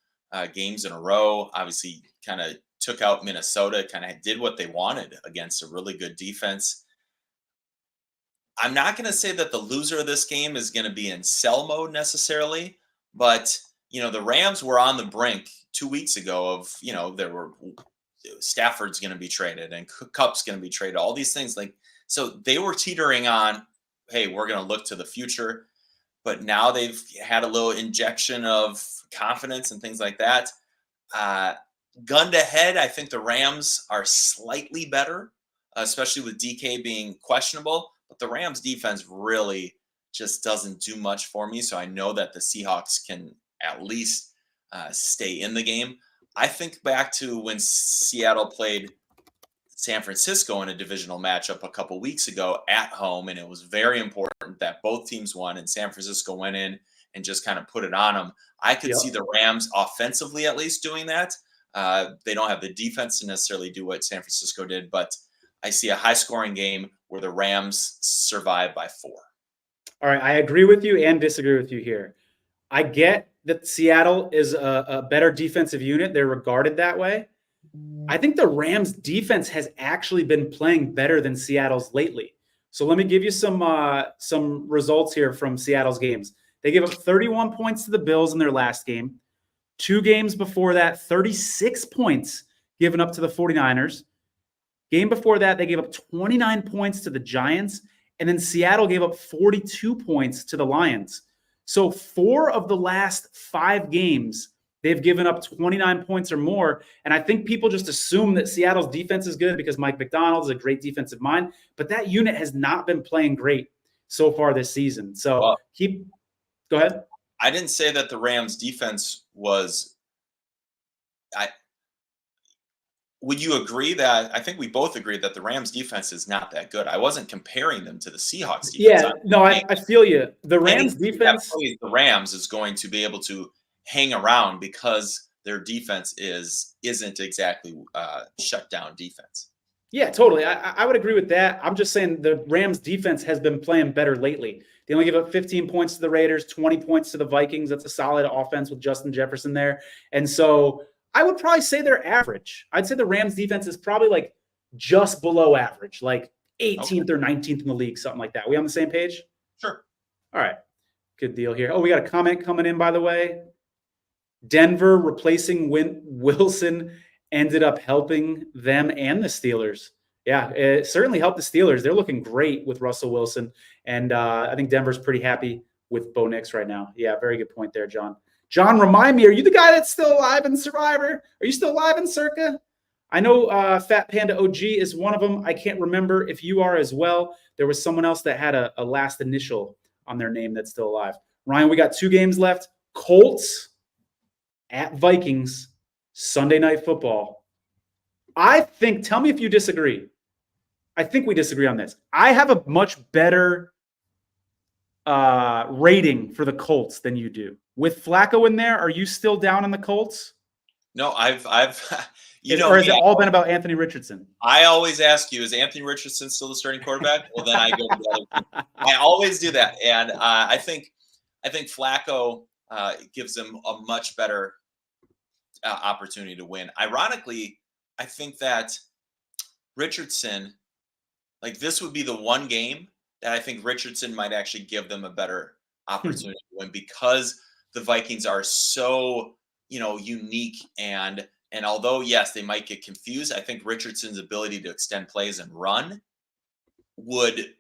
S3: games in a row. Obviously, kind of took out Minnesota, kind of did what they wanted against a really good defense. I'm not going to say that the loser of this game is going to be in sell mode necessarily, but the Rams were on the brink 2 weeks ago of, there were Stafford's going to be traded and Kupp's going to be traded, all these things so they were teetering on, hey, we're going to look to the future, but now they've had a little injection of confidence and things like that. Gun to head, I think the Rams are slightly better, especially with DK being questionable, but the Rams defense really just doesn't do much for me. So I know that the Seahawks can at least stay in the game. I think back to when Seattle played San Francisco in a divisional matchup a couple weeks ago at home, and it was very important that both teams won, and San Francisco went in and just kind of put it on them. I could see the Rams offensively at least doing that. They don't have the defense to necessarily do what San Francisco did, but I see a high-scoring game where the Rams survive by 4.
S1: All right, I agree with you and disagree with you here. I get that Seattle is a better defensive unit. They're regarded that way. I think the Rams defense has actually been playing better than Seattle's lately. So let me give you some results here from Seattle's games. They gave up 31 points to the Bills in their last game. 2 games before that, 36 points given up to the 49ers. Game before that, they gave up 29 points to the Giants. And then Seattle gave up 42 points to the Lions. So 4 of the last 5 games, they've given up 29 points or more. And I think people just assume that Seattle's defense is good because Mike Buchmiller is a great defensive mind. But that unit has not been playing great so far this season. So go ahead.
S3: I didn't say that the Rams defense was would you agree that I think we both agree that the Rams defense is not that good? I wasn't comparing them to the Seahawks defense.
S1: Yeah, no, I feel you. The Rams defense,
S3: the Rams is going to be able to hang around because their defense isn't exactly shut down defense.
S1: Yeah, totally. I would agree with that. I'm just saying the Rams defense has been playing better lately. They only give up 15 points to the Raiders, 20 points to the Vikings. That's a solid offense with Justin Jefferson there. And so I would probably say they're average. I'd say the Rams defense is probably just below average, 18th or 19th in the league, something like that. We on the same page?
S3: Sure.
S1: All right. Good deal here. Oh, we got a comment coming in, by the way. Denver replacing Wilson ended up helping them and the Steelers. Yeah, it certainly helped the Steelers. They're looking great with Russell Wilson. And I think Denver's pretty happy with Bo Nix right now. Yeah, very good point there, John. John, remind me, are you the guy that's still alive in Survivor? Are you still alive in Circa? I know Fat Panda OG is one of them. I can't remember if you are as well. There was someone else that had a last initial on their name that's still alive. Ryan, we got 2 games left. Colts at Vikings, Sunday Night Football. I think, tell me if you disagree. I think we disagree on this. I have a much better rating for the Colts than you do. With Flacco in there, are you still down on the Colts?
S3: No, I've
S1: or has it all been about Anthony Richardson?
S3: I always ask you, is Anthony Richardson still the starting quarterback? Well, then I go to the other team. I always do that. And I think Flacco gives them a much better opportunity to win. Ironically, I think that Richardson, this would be the one game that I think Richardson might actually give them a better opportunity to win because the Vikings are so, unique and And although, yes, they might get confused, I think Richardson's ability to extend plays and run would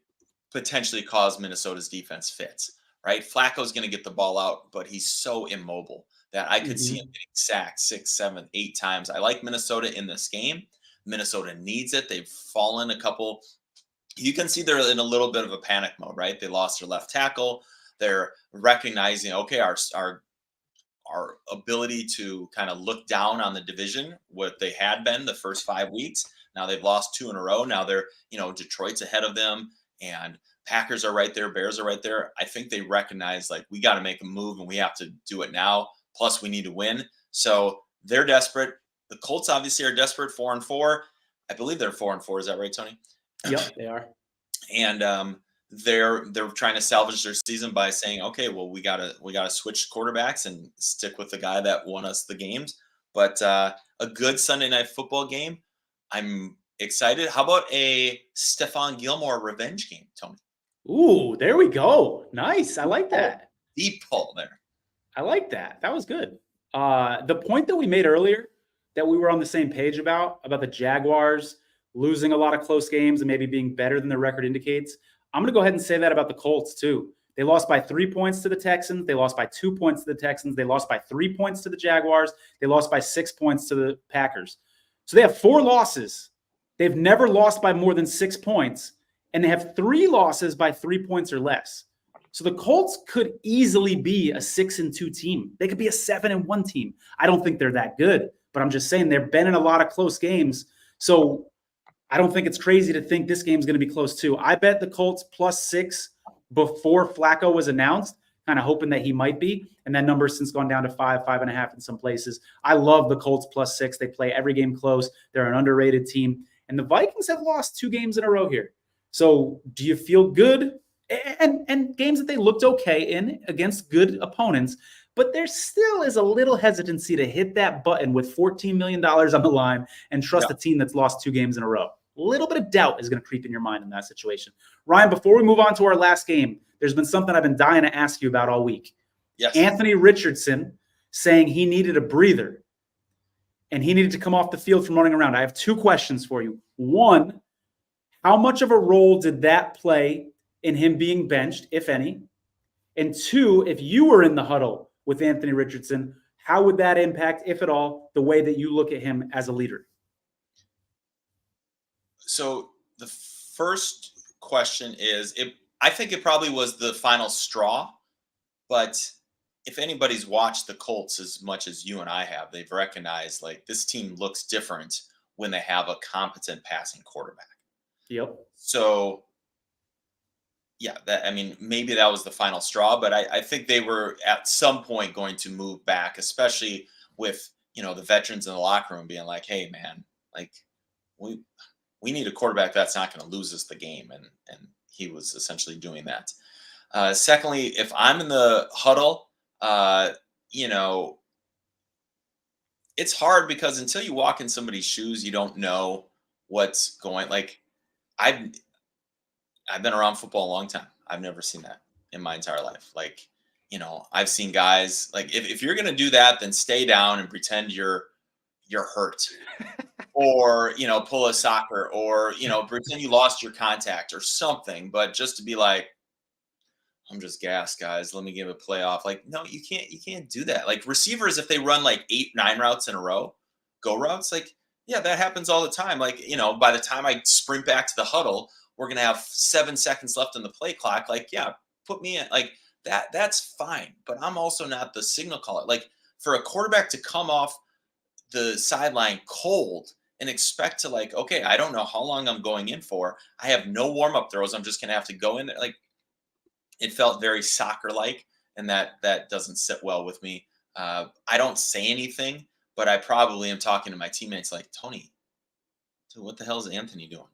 S3: potentially cause Minnesota's defense fits, right? Flacco's going to get the ball out, but he's so immobile that I could see him getting sacked 6, 7, 8 times. I like Minnesota in this game. Minnesota needs it. They've fallen a couple. You can see they're in a little bit of a panic mode, right? They lost their left tackle. They're recognizing, okay, our ability to kind of look down on the division, what they had been the first 5 weeks. Now they've lost 2 in a row. Now they're, Detroit's ahead of them, and Packers are right there. Bears are right there. I think they recognize, like, we got to make a move and we have to do it now. Plus we need to win. So they're desperate. The Colts obviously are desperate, 4-4. I believe they're 4-4. Is that right, Tony?
S1: Yep, they are.
S3: And they're trying to salvage their season by saying, okay, well, we gotta switch quarterbacks and stick with the guy that won us the games. But a good Sunday night football game. I'm excited. How about a Stephon Gilmore revenge game, Tony?
S1: Ooh, there we go. Nice. I like that.
S3: Deep pull there.
S1: I like that. That was good. The point that we made earlier that we were on the same page about the Jaguars losing a lot of close games and maybe being better than their record indicates, I'm going to go ahead and say that about the Colts too. They lost by 3 points to the Texans. They lost by 2 points to the Texans. They lost by 3 points to the Jaguars. They lost by 6 points to the Packers. So they have 4 losses. They've never lost by more than 6 points, and they have 3 losses by 3 points or less. So the Colts could easily be a 6-2 team. They could be a 7-1 team. I don't think they're that good, but I'm just saying they've been in a lot of close games. So I don't think it's crazy to think this game's going to be close too. I bet the Colts +6 before Flacco was announced, kind of hoping that he might be. And that number has since gone down to 5, 5.5 in some places. I love the Colts +6. They play every game close. They're an underrated team. And the Vikings have lost 2 games in a row here. So do you feel good? And games that they looked okay in against good opponents, but there still is a little hesitancy to hit that button with $14 million on the line and trust a team that's lost 2 games in a row. A little bit of doubt is going to creep in your mind in that situation. Ryan, before we move on to our last game, there's been something I've been dying to ask you about all week.
S3: Yes.
S1: Anthony Richardson saying he needed a breather and he needed to come off the field from running around. I have 2 questions for you. 1, how much of a role did that play in him being benched, if any? And 2, if you were in the huddle with Anthony Richardson, how would that impact, if at all, the way that you look at him as a leader?
S3: So the first question is, I think it probably was the final straw, but if anybody's watched the Colts as much as you and I have, they've recognized, like, this team looks different when they have a competent passing quarterback.
S1: Yep.
S3: So yeah, maybe that was the final straw, but I think they were at some point going to move back, especially with, the veterans in the locker room being like, hey man, like we need a quarterback that's not going to lose us the game. And he was essentially doing that. Secondly, if I'm in the huddle, it's hard because until you walk in somebody's shoes, you don't know what's going. Like, I've been around football a long time. I've never seen that in my entire life. Like, I've seen guys, like, if you're going to do that, then stay down and pretend you're hurt or, pull a soccer or, pretend you lost your contact or something. But just to be like, I'm just gassed, guys. Let me give a play off. Like, no, you can't do that. Like, receivers, if they run like 8, 9 routes in a row, go routes, like, yeah, that happens all the time. Like, by the time I sprint back to the huddle, we're going to have 7 seconds left on the play clock. Like, yeah, put me in. Like, that's fine. But I'm also not the signal caller. Like, for a quarterback to come off the sideline cold and expect to, like, okay, I don't know how long I'm going in for. I have no warm-up throws. I'm just going to have to go in there. Like, it felt very soccer-like, and that doesn't sit well with me. I don't say anything, but I probably am talking to my teammates like, Tony, dude, what the hell is Anthony doing?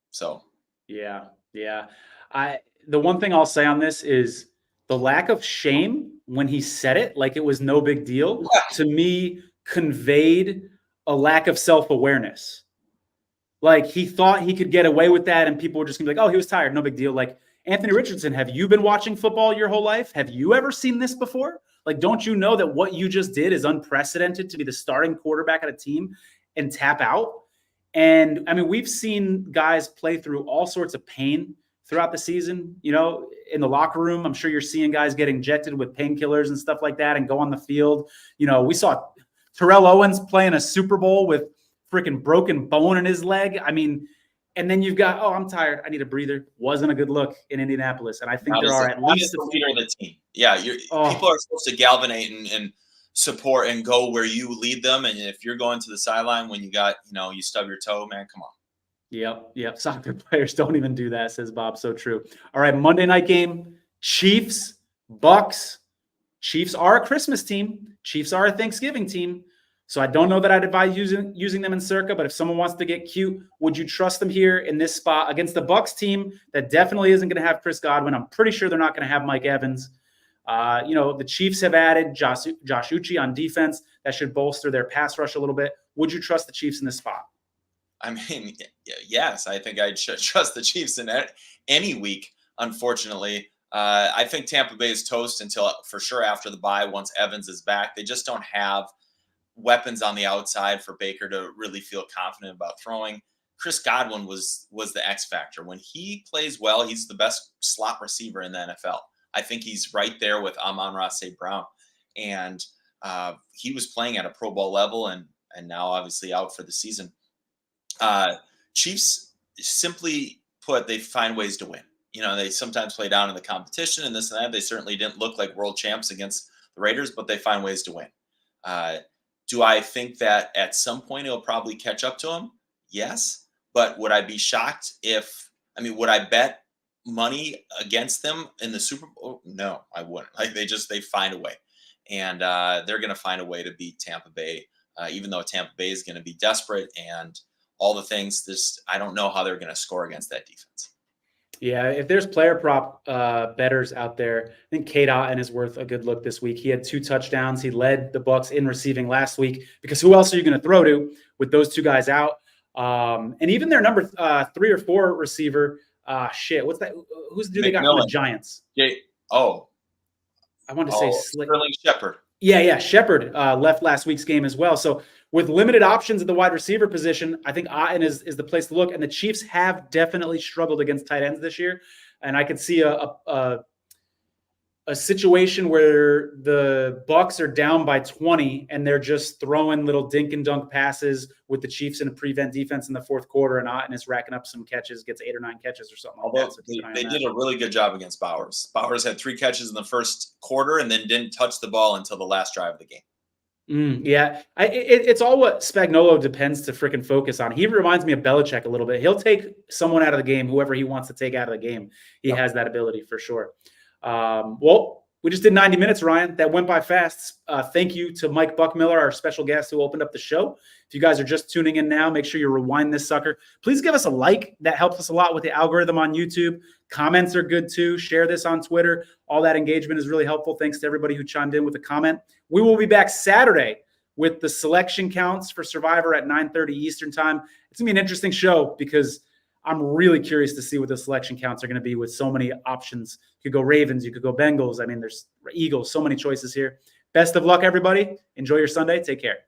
S3: So
S1: Yeah. The one thing I'll say on this is the lack of shame when he said it, like it was no big deal, to me conveyed a lack of self-awareness. Like, he thought he could get away with that and people were just gonna be like, oh, he was tired, no big deal. Like, Anthony Richardson, have you been watching football your whole life? Have you ever seen this before? Like, don't you know that what you just did is unprecedented to be the starting quarterback at a team and tap out? And I mean, we've seen guys play through all sorts of pain throughout the season, you know, in the locker room. I'm sure you're seeing guys get injected with painkillers and stuff like that and go on the field. You know, we saw Terrell Owens playing a Super Bowl with freaking broken bone in his leg. I mean, and then you've got, oh, I'm tired, I need a breather. Wasn't a good look in Indianapolis. And I think there are at least
S3: the leader of the team. Yeah, people are supposed to galvanate and support and go where you lead them. And if you're going to the sideline when you got, you stub your toe, man, come on.
S1: Yep. Soccer players don't even do that, says Bob. So true. All right, Monday night game, Chiefs, Bucks. Chiefs are a Christmas team. Chiefs are a Thanksgiving team. So I don't know that I'd advise using them in Circa, but if someone wants to get cute, would you trust them here in this spot against the Bucks team that definitely isn't going to have Chris Godwin? I'm pretty sure they're not going to have Mike Evans. The Chiefs have added Josh Uche on defense. That should bolster their pass rush a little bit. Would you trust the Chiefs in this spot?
S3: I mean, yes, I think I'd trust the Chiefs in any week, unfortunately. I think Tampa Bay is toast until for sure after the bye once Evans is back. They just don't have weapons on the outside for Baker to really feel confident about throwing. Chris Godwin was the X factor. When he plays well, he's the best slot receiver in the NFL. I think he's right there with Amon-Ra St. Brown. And he was playing at a Pro Bowl level and now obviously out for the season. Chiefs, simply put, they find ways to win. They sometimes play down in the competition and this and that. They certainly didn't look like world champs against the Raiders, but they find ways to win. Do I think that at some point it'll probably catch up to them? Yes. But would I be shocked would I bet money against them in the Super Bowl? No, I wouldn't. They find a way. And they're going to find a way to beat Tampa Bay, even though Tampa Bay is going to be desperate and all the things. I don't know how they're going to score against that defense.
S1: Yeah, if there's player prop bettors out there, I think Cade Otton is worth a good look this week. He had 2 touchdowns. He led the Bucs in receiving last week because who else are you going to throw to with those 2 guys out? And even their number 3 or 4 receiver, what's that? Who's the dude they got from the Giants? I want to say
S3: Sterling Shepard.
S1: Yeah, Shepard left last week's game as well. So with limited options at the wide receiver position, I think Otton is the place to look. And the Chiefs have definitely struggled against tight ends this year. And I could see a situation where the Bucs are down by 20 and they're just throwing little dink and dunk passes with the Chiefs in a prevent defense in the fourth quarter, and Otton is racking up some catches, gets 8 or 9 catches or something like that. So
S3: they did a really good job against Bowers. Bowers had 3 catches in the first quarter and then didn't touch the ball until the last drive of the game.
S1: It's all what Spagnuolo depends to freaking focus on. He reminds me of Belichick a little bit. He'll take someone out of the game, whoever he wants to take out of the game. He has that ability for sure. Well, we just did 90 minutes, Ryan. That went by fast. Thank you to Mike Buchmiller, our special guest who opened up the show. If you guys are just tuning in now, make sure you rewind this sucker. Please give us a like. That helps us a lot with the algorithm on YouTube. Comments are good too. Share this on Twitter. All that engagement is really helpful. Thanks to everybody who chimed in with a comment. We will be back Saturday with the selection counts for Survivor at 9:30 Eastern time. It's going to be an interesting show because I'm really curious to see what the selection counts are going to be with so many options. You could go Ravens, you could go Bengals. I mean, there's Eagles, so many choices here. Best of luck, everybody. Enjoy your Sunday. Take care.